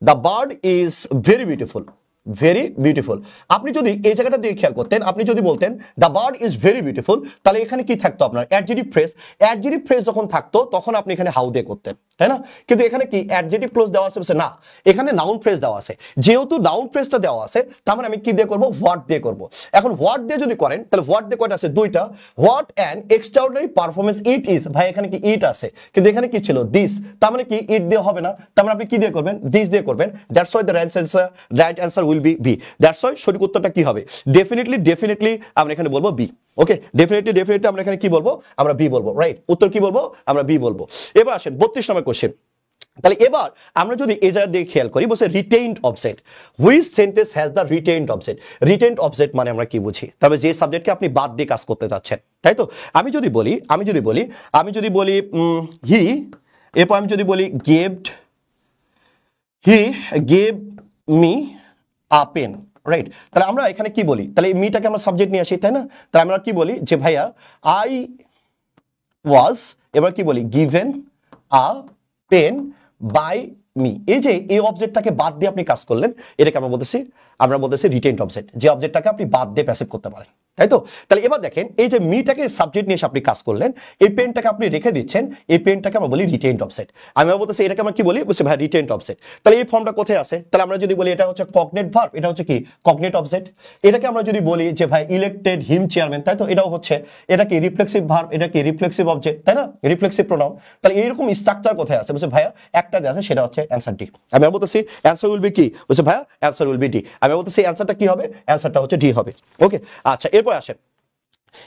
the bird is very beautiful very beautiful আপনি যদি এই জায়গাটা দিয়ে খেয়াল করতেন আপনি যদি বলতেন the bird is very beautiful তাহলে এখানে কি থাকতো আপনার অ্যাডজেক্টিভ ফ্রেজ যখন থাকতো তখন আপনি এখানে হাউ দিয়ে করতেন তাই না কিন্তু এখানে কি অ্যাডজেক্টিভ ক্লোজ দেওয়া আছে না এখানে নাউন ফ্রেজ দেওয়া আছে যেহেতু নাউন ফ্রেজটা দেওয়া আছে তার মানে আমি কি দিয়ে করব হোয়াট দিয়ে করব এখন হোয়াট দিয়ে যদি করেন তাহলে হোয়াট দিয়ে কয়টা আছে দুইটা what an extraordinary performance it is ভাই এখানে কি ইট আছে কিন্তু এখানে কি ছিল দিস তার মানে কি ইট দিয়ে হবে না তার মানে আপনি কি দিয়ে করবেন দিস দিয়ে করবেন that's why the right answer will be B that's why সঠিক উত্তরটা কি হবে ডেফিনেটলি আমরা এখানে বলবো বি ওকে ডেফিনেটলি আমরা এখানে কি বলবো আমরা বি বলবো রাইট উত্তর কি বলবো আমরা বি বলবো এবার আসেন 32 নম্বর কোশ্চেন তাহলে এবার আমরা যদি এই জায়গা দিয়ে খেয়াল করি বলছে retained object which sentence has the retained object মানে আমরা কি বুঝি তবে যে সাবজেক্টকে আপনি বাদ দিয়ে কাজ করতে যাচ্ছেন তাই তো আমি যদি বলি হি এরপর আমি যদি বলি he gave me a pen right তাহলে আমরা এখানে কি বলি তাহলে মিটাকে আমরা সাবজেক্ট নিয়ে আসি তাই না তাহলে আমরা কি বলি যে ভাইয়া আই ওয়াজ এবার কি বলি given a pen by me এই যে এই অবজেক্টটাকে বাদ দিয়ে আপনি কাজ করলেন এটাকে আমরা বলতেছি রিটেইনড অবজেক্ট যে অবজেক্টটাকে আপনি বাদ দিয়ে প্যাসিভ করতে পারেন তাই তো তাহলে এবার দেখেন এই যে মিটাকে সাবজেক্ট নিয়ে আপনি কাজ করলেন এই পেনটাকে আপনি রেখে দিচ্ছেন এই পেনটাকে আমরা বলি রিটেইনড অবজেক্ট আমি বলতেছি এটাকে আমরা কি বলি বলছি ভাই রিটেইনড অবজেক্ট তাহলে এই ফর্মটা কোথায় আছে তাহলে আমরা যদি বলি এটা হচ্ছে কগনেট ভার্ব এটা হচ্ছে কি কগনেট অবজেক্ট এটাকে আমরা যদি বলি যে ভাই ইলেক্টেড হিম চেয়ারম্যান তাই তো এটাও হচ্ছে এটা কি রিফ্লেক্সিভ ভার্ব এটা কি রিফ্লেক্সিভ অবজেক্ট তাই না রিফ্লেক্সিভ প্রোনাউন তাহলে এইরকম স্ট্রাকচার কোথায় আছে বলছে ভাইয়া একটা দেওয়া আছে সেটা হচ্ছে অ্যান্সার ডি আমি বলতেছি অ্যান্সার উইল বি কি বলছে ভাইয়া অ্যান্সার উইল বি ডি আমি বলতেছি অ্যান্সারটা কি হবে অ্যান্সারটা হচ্ছে ডি হবে ওকে আচ্ছা এরপর আসেন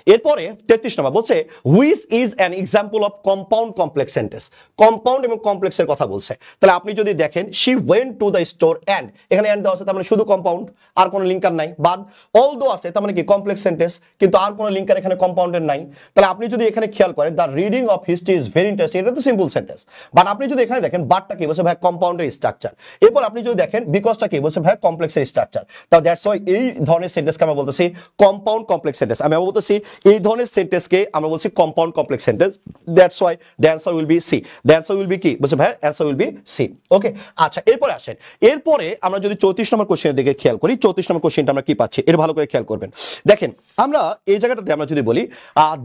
এরপরে 33 নম্বর বলছে which is an example of compound complex sentence compound এবং কমপ্লেক্সের কথা বলছে তাহলে আপনি যদি দেখেন she went to the store and এখানে অ্যান্ড দেওয়া আছে তার মানে শুধু কম্পাউন্ড আর কোনো লিঙ্কার নাই বাদ অলদো আছে তার মানে কি কমপ্লেক্স সেন্টেন্স কিন্তু আর কোনো লিঙ্কার এখানে কম্পাউন্ডের নাই তাহলে আপনি যদি এখানে খেয়াল করেন the reading of history is very interesting এটা তো সিম্পল সেন্টেন্স বাট আপনি যদি এখানে দেখেন বাটটা কি বলছে ভাই কম্পাউন্ডের স্ট্রাকচার এরপর আপনি যদি দেখেন বিকজটা কি বলছে ভাই কমপ্লেক্সের স্ট্রাকচার তাহলে দ্যাটস ওয়াই এই ধরনের সেন্টেন্সকে আমরা বলতেছি কম্পাউন্ড কমপ্লেক্স সেন্টেন্স আমি বলতেছি বলতেছি এই ধরনের সেন্টেন্সকে আমরা বলছি compound complex sentence, that's why the answer will be C. The answer will be কি বলছে ভাই, answer will be C. Okay, আচ্ছা এরপরে আসেন, এরপরে আমরা যদি 34 নম্বর কোশ্চেনের দিকে খেয়াল করি, 34 নম্বর কোশ্চেনটা আমরা কি পাচ্ছি এর ভালো করে খেয়াল করবেন। দেখেন আমরা এই জায়গাটাতে আমরা যদি বলি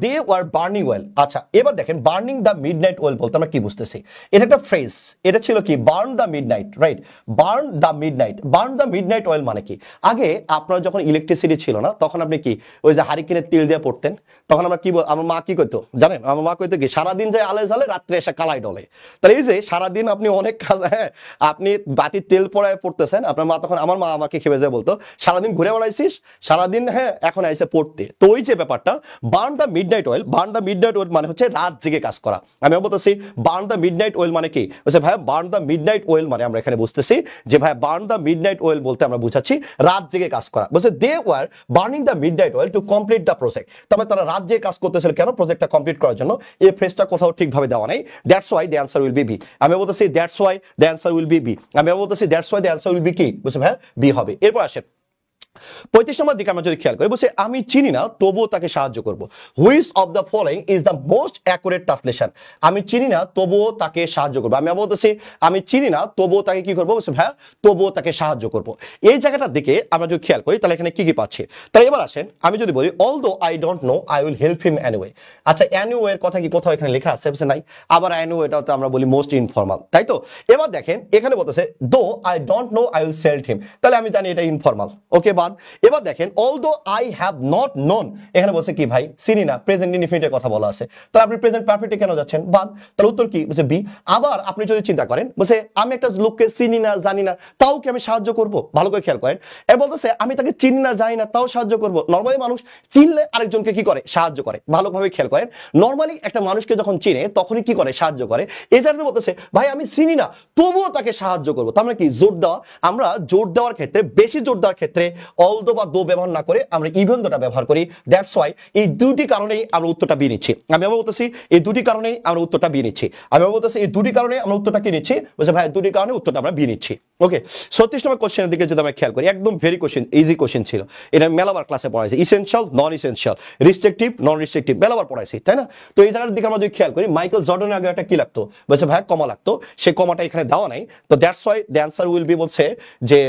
দে ওয়ার বার্নিং ওয়েল, আচ্ছা এবার দেখেন বার্নিং দ্য মিডনাইট ওয়েল বলতে আমরা কি বুঝতেছি, এটা একটা ফ্রেজ, এটা ছিল কি burn the midnight, right, burn the midnight, burn the midnight oil মানে কি, আগে আপনার যখন ইলেকট্রিসিটি ছিল না তখন আপনি কি ওই যে হারিকেনের তেল দিয়ে পড়তেন, তখন আমরা কি আমার মা কি করতো জানেন, আমার মা কইতো কি সারাদিন যায় আলে জ্বালে রাত্রে এসে কালাই ডলে, তাহলে এই যে সারাদিন আপনি অনেক কাজ, হ্যাঁ আপনি বাতির তেল পড়ায় পড়তেছেন, আপনার মা তখন, আমার মা আমাকে খেপে যায় বলতো সারাদিন ঘুরে বেড়াইছিস সারাদিন, হ্যাঁ এখন আইসে পড়তে, তো ওই যে ব্যাপারটা burn the midnight oil, burn the midnight oil মানে হচ্ছে রাত জেগে কাজ করা। আমি বলতেছি বার্ন দ্য মিডনাইট অয়েল মানে কি, বলছে ভাই বার্ন দ্য মিডনাইট অয়েল মানে আমরা এখানে বুঝতেছি যে ভাই বার্ন দ্য মিডনাইট অয়েল বলতে আমরা বুঝাচ্ছি রাত জেগে কাজ করা, বলছে they were burning the midnight oil to complete the project, তবে তারা রাত জেগে কাজ করতেছিল কেন, প্রজেক্টটা কমপ্লিট করার জন্য, এই ফ্রেজটা কোথাও ঠিকভাবে দেওয়া নাই, that's why the answer will be B. আমি বলতেছি that's why the answer will be B, আমি বলতেছি that's why the answer will be কি, বলছে ভাই বি হবে। এরপর আসেন 35 নম্বর দিকে আমরা যদি খেয়াল করি, বলছে আমি চিনি না তবুও তাকে সাহায্য করব, which of the following is the most accurate translation, আমি চিনি না তবুও তাকে সাহায্য করবো, আমি বলতেছি আমি চিনি না তবুও তাকে কি করবো, বলছে ভাইয়া তবুও তাকে সাহায্য করব, এই জায়গাটার দিকে আমরা যদি খেয়াল করি তাহলে এখানে কি কি পাচ্ছি, তাহলে এবার আসেন আমি যদি বলি although I don't know I will help him anyway, আচ্ছা এনিওয়ে এর কথা কি কোথাও এখানে লেখা আছে, বলছে নাই, আবার এনিওয়েটাতে আমরা বলি মোস্ট ইনফর্মাল, তাই তো, এবার দেখেন এখানে বলতেছে though I don't know I will sell him, তাহলে আমি জানি এটা ইনফর্মাল, ওকে বাদ। এবার দেখেন although I have not known, এখানে বলছে কি ভাই চিনি না, প্রেজেন্ট ইনডিফিনিটের কথা বলা আছে, তাহলে আপনি প্রেজেন্ট পারফেক্টে কেন যাচ্ছেন, বাদ, তাহলে উত্তর কি বলছে বি। আবার আপনি যদি চিন্তা করেন বলছে আমি একটা লোককে চিনি না জানি না তাও কি আমি সাহায্য করব, ভালো করে খেয়াল করেন, এর বলতেছে আমি তাকে চিনি না জানি না তাও সাহায্য করব, নরমালি মানুষ চিনলে আরেকজনকে কি করে সাহায্য করে, ভালোভাবে খেয়াল করেন, নরমালি একটা মানুষকে যখন চিনে তখনই কি করে সাহায্য করে, এই জায়গাতে বলতেছে ভাই আমি চিনি না তবুও তাকে সাহায্য করব, তার মানে কি জোর দেওয়া, আমরা জোর দেওয়ার ক্ষেত্রে বেশি জোর দেওয়ার ক্ষেত্রে অলদো বা দো ব্যবহার না করে আমরা ইভেন দোটা ব্যবহার করি, দ্যাটস ওয়াই এই দুটি কারণেই আমরা উত্তরটা বি নিচ্ছি, আমি বলতেছি এই দুটি কারণেই আমরা উত্তরটা বি নিচ্ছি, আমি বলতেছি এই দুটি কারণে আমরা উত্তরটা কি নিচ্ছি, বলছে ভাই দুটি কারণে উত্তরটা আমরা বি নিচ্ছি। ওকে 36 নম্বর কোশ্চেনের দিকে যদি আমরা খেয়াল করি, একদম ভেরি কোশ্চেন, ইজি কোশ্চেন ছিল, এটা মেলাবার ক্লাসে পড়াইছে, ইসেনশিয়াল নন ইসেনশিয়াল, রিস্ট্রিকটিভ নন রিস্ট্রিকটিভ মেলাবার পড়াইছি, তাই না, তো এই জায়গার দিকে আমরা যদি খেয়াল করি মাইকেল জর্ডানের আগে একটা কি লাগতো, বলছে ভাই কমা লাগতো, সেই কমাটা এখানে দেওয়া নাই, তো that's why the answer will B বলছে যে,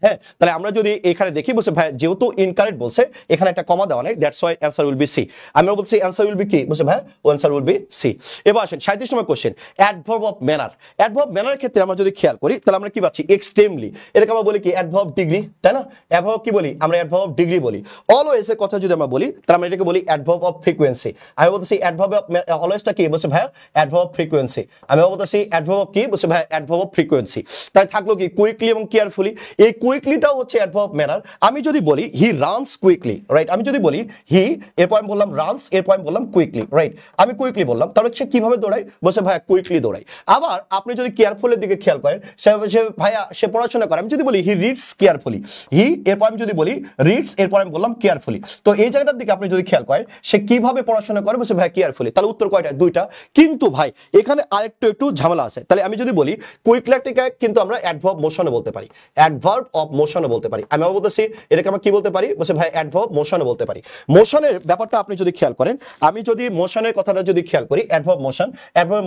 হ্যাঁ তাহলে আমরা যদি এখানে দেখি বলছে ভাই যেহেতু ইনকারেক্ট বলছে এখানে একটা কমা দেওয়া নেই, that's why answer will be C, আমরা বলছি অ্যান্সার উইল বি কি, বলছে ভাই অ্যান্সার উইল বি সি। এবার আসেন 37 নম্বর question, adverb of manner, adverb ম্যানারের ক্ষেত্রে আমরা যদি খেয়াল করি তাহলে আমরা কি পাচ্ছি এক্সট্রিমলি, এটাকে আমরা বলি কি অ্যাডভার্ব ডিগ্রি, তাই না, অ্যাডভার্ব কি বলি আমরা অ্যাডভার্ব ডিগ্রি বলি, অলওয়েজ এর কথা যদি আমরা বলি তাহলে আমরা এটাকে বলি অ্যাডভার্ব অফ ফ্রিকোয়েন্সি, আমি বলতেছি অ্যাডভার্ব অফ অলওয়েজটা কি, বলছে ভাই অ্যাডভার্ব ফ্রিকোয়েন্সি, আমি বলতেছি অ্যাডভার্ব অফ কি, বলছে ভাই অ্যাডভার্ব অফ ফ্রিকোয়েন্সি, তাই থাকলো কি কুইকলি এবং কেয়ারফুলি, এই কুইকলিটাও হচ্ছে অ্যাডভার্ব ম্যানার, আমি যদি বলি হি রানস কুইকলি, রাইট, আমি যদি বলি হি এরপর আমি বললাম রানস এরপর আমি বললাম কুইকলি, রাইট, আমি কুইকলি বললাম, তাহলে সে কিভাবে দৌড়ায়, বলছে ভাইয়া কুইকলি দৌড়ায়। আবার আপনি যদি কেয়ারফুলের দিকে খেয়াল করেন সে ভাইয়া সে পড়াশোনা করে, আমি যদি বলি হি রিডস কেয়ারফুলি, হি এরপর আমি যদি বলি রিডস এরপর আমি বললাম কেয়ারফুলি, তো এই জায়গাটার দিকে আপনি যদি খেয়াল করেন সে কিভাবে পড়াশোনা করে, বলছে ভাইয়া কেয়ারফুলি, তাহলে উত্তর কয়টা, দুইটা, কিন্তু ভাই এখানে আরেকটু ঝামেলা আছে, তাহলে আমি যদি বলি কুইকলিটাকে কিন্তু আমরা অ্যাডভার্ব মোশনে বলতে পারি, অ্যাডভার্ব অফ মোশনে বলতে পারি, আমি বলতেছি এটাকে আমরা কি বলতে পারি, বলছে ভাই অ্যাডভার্ব মোশনে বলতে পারি, মোশনের ব্যাপারটা আপনি যদি খেয়াল করেন, আমি যদি মোশনের কথাটা যদি খেয়াল করি অ্যাডভার্ব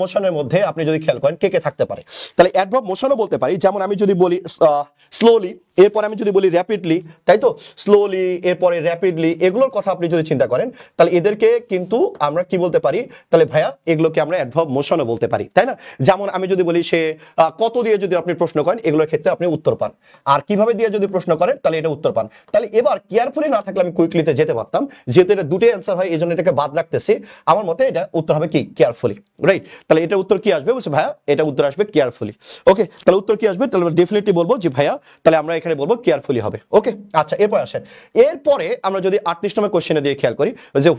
মোশনের মধ্যে আপনি যদি খেয়াল করেন কে কে থাকতে পারে, তাহলে অ্যাডভার্ব মোশনও বলতে পারি, যেমন আমি যদি বলি স্লোলি এরপর আমি যদি বলি র্যাপিডলি, তাই তো, স্লোলি এরপরে র্যাপিডলি, এগুলোর কথা আপনি যদি চিন্তা করেন তাহলে এদেরকে কিন্তু আমরা কি বলতে পারি, তাহলে ভাইয়া এগুলোকে আমরা অ্যাডভার্ব মোশনও বলতে পারি, তাই না, যেমন আমি যদি বলি সে কত দিয়ে যদি আপনি প্রশ্ন করেন এগুলোর ক্ষেত্রে আপনি উত্তর পান, আর কিভাবে দিয়ে যদি প্রশ্ন করেন তাহলে এটা উত্তর পান, তাহলে এবার কেয়ারফুলি না থাকলে আমি কুইকলিতে যেতে পারতাম, যেহেতু এটা দুটোই অ্যান্সার হয় এই জন্য এটাকে বাদ রাখতেছি, আমার মতে এটা উত্তর হবে কি কেয়ারফুলি, রাইট, তাহলে এটা উত্তর কি আসবে, বলছে ভাইয়া এটা উত্তর আসবে কেয়ারফুলি, ওকে, তাহলে উত্তর কি আসবে, তাহলে ডেফিনেটলি বলবো যে ভাইয়া তাহলে আমরা এখানে বলবো কেয়ারফুলি হবে, ওকে। আচ্ছা এরপর আসেন, এরপরে আমরা যদি 38 নম্বর কোশ্চেনে দিয়ে খেয়াল করি যে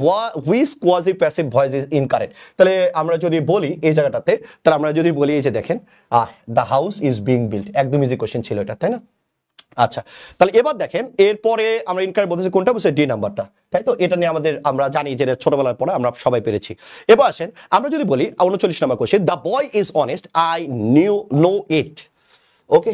which quasi passive voice is incorrect, তাহলে আমরা যদি বলি এই জায়গাটাতে, তাহলে আমরা যদি বলি এই যে দেখেন the house is being build, একদম ইজি কোশ্চেন ছিল এটা, তাই না, আচ্ছা তাহলে এবার দেখেন এরপরে আমরা ইনকারেক্ট বলতেছি কোনটা, বলছে ডি নাম্বারটা, তাই তো, এটা নিয়ে আমরা জানি যে ছোটবেলার পরে আমরা সবাই পেরেছি। এবার আসেন আমরা যদি বলি 39 নম্বর question, the boy is honest I know it, okay,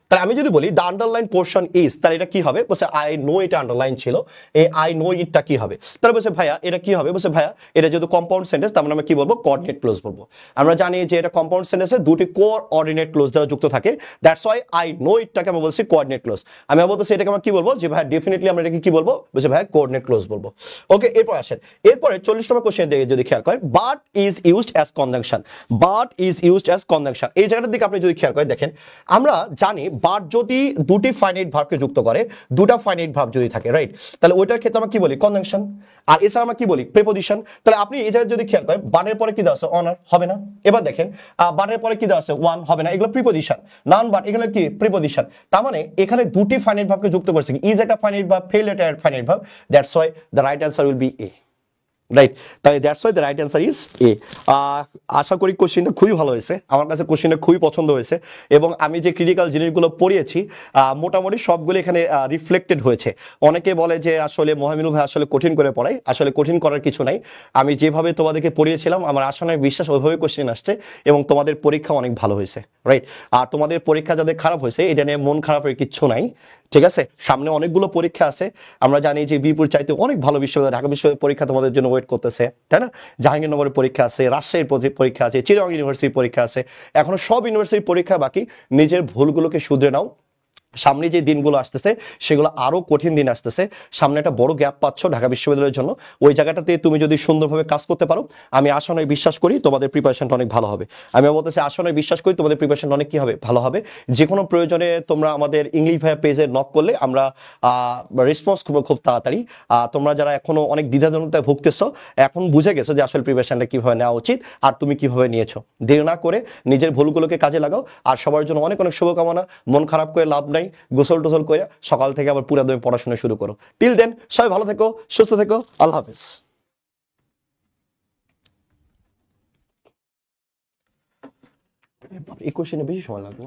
তাহলে আমি যদি বলি দ্য আন্ডারলাইন পোর্শন ইজ, তাহলে এটা কি হবে? বলছে আই নো, এটা আন্ডারলাইন ছিল, এই আই নো ইটটা কি হবে? তাহলে বলছে ভাইয়া এটা কি হবে? বলছে ভাইয়া এটা যেহেতু কম্পাউন্ড সেন্টেন্স, তার মানে আমরা কি বলবো? কোঅর্ডিনেট ক্লোজ বলবো। আমরা জানি যে এটা কম্পাউন্ড সেন্টেন্সে দুটি কোঅর্ডিনেট ক্লোজ দ্বারা যুক্ত থাকে, দ্যাটস ওয়াই আই নো ইটটাকে আমরা বলছি কোঅর্ডিনেট ক্লোজ। আমি বলতেছি এটাকে আমরা কি বলবো? যে ভাইয়া ডেফিনেটলি আমরা এটাকে কি বলবো? বলছে ভাইয়া কোঅর্ডিনেট ক্লোজ বলবো। ওকে, এরপর আসেন, এরপরে 40 নম্বর কোশ্চেন দিকে যদি খেয়াল করেন, but is used as conjunction, but is used as conjunction, এই জায়গাটার দিকে আপনি যদি খেয়াল করেন, দেখেন আমরা জানি বাট যদি দুটি ফাইনাইট ভার্বকে যুক্ত করে, দুটা ফাইনাইট ভার্ব যদি থাকে, রাইট, তাহলে ওইটার ক্ষেত্রে আমরা কি বলি? কনজাংশন। আর এছাড়া আমরা কি বলি? প্রিপোজিশন। তাহলে আপনি এই জায়গায় যদি খেয়াল করেন, বাটের পরে কি দেওয়া আছে? অনার, হবে না। এবার দেখেন বাটের পরে কি দেওয়া আছে? ওয়ান, হবে না, এগুলো প্রিপোজিশন। নাউন বাট, এগুলো কি? প্রিপোজিশন। তার মানে এখানে দুটি ফাইনাইট ভার্বকে যুক্ত করছে, ইজ একটা ফাইনাইট ভার্ব, ফেল এটা finite verb, that's why the right answer will be A, right. তাই that's why the right answer is A. আশা করি কোশ্চেনটা খুবই ভালো হয়েছে, আমার কাছে কোশ্চেনটা খুবই পছন্দ হয়েছে, এবং আমি যে ক্রিটিক্যাল জিনিসগুলো পড়িয়েছি মোটামুটি সবগুলো এখানে রিফ্লেক্টেড হয়েছে। অনেকে বলে যে আসলে মহামিনুল ভাই আসলে কঠিন করে পড়ায়, আসলে কঠিন করার কিছু নাই। আমি যেভাবে তোমাদেরকে পড়িয়েছিলাম আমার আশা নয় বিশ্বাস ওইভাবে কোশ্চেন আসছে, এবং তোমাদের পরীক্ষা অনেক ভালো হয়েছে, রাইট। আর তোমাদের পরীক্ষা যাদের খারাপ হয়েছে এটা নিয়ে মন খারাপের কিচ্ছু নাই, ঠিক আছে। সামনে অনেকগুলো পরীক্ষা আছে, আমরা জানি যে বিপুর চাইতে অনেক ভালো বিশ্ববিদ্যালয়, ঢাকা বিশ্ববিদ্যালয়ের পরীক্ষা তোমাদের জন্য ওয়েট করতেছে, তাই না? জাহাঙ্গীরনগরের পরীক্ষা আছে, রাজশাহীর পরীক্ষা আছে, চিটাগং ইউনিভার্সিটির পরীক্ষা আছে, এখনো সব ইউনিভার্সিটির পরীক্ষা বাকি। নিজের ভুলগুলোকে শুধরে নাও, সামনে যে দিনগুলো আসতেছে সেগুলো আরো কঠিন দিন আসতেছে, সামনে একটা বড় গ্যাপ পাচ্ছ ঢাকা বিশ্ববিদ্যালয়ের জন্য, ওই জায়গাটাতে তুমি যদি সুন্দরভাবে কাজ করতে পারো, আমি আশা নয় বিশ্বাস করি তোমাদের প্রিপারেশনটা অনেক ভালো হবে। আমি বলতেছি আশা নয় বিশ্বাস করি তোমাদের প্রিপারেশন অনেক কি হবে? ভালো হবে। যে কোনো প্রয়োজনে তোমরা আমাদের ইংলিশ ভাইয়া পেজে নক করলে আমরা রেসপন্স করবো খুব তাড়াতাড়ি। তোমরা যারা এখনো অনেক দ্বিধাদ্বন্দ্বে ভুগতেছো, এখন বুঝে গেছো যে আসলে প্রিপারেশনটা কিভাবে নেওয়া উচিত আর তুমি কিভাবে নিয়েছো, দেরি না করে নিজের ভুলগুলোকে কাজে লাগাও। আর সবার জন্য অনেক অনেক শুভকামনা, মন খারাপ করে লাভ নাই, গোসল টোসল করে সকাল থেকে আবার পুরো দমে পড়াশোনা শুরু করো। টিল দেন সবাই ভালো থেকো, সুস্থ থেকো, আল্লাহ হাফেজ। এই কোশ্চেনে বেশি সময় লাগবে।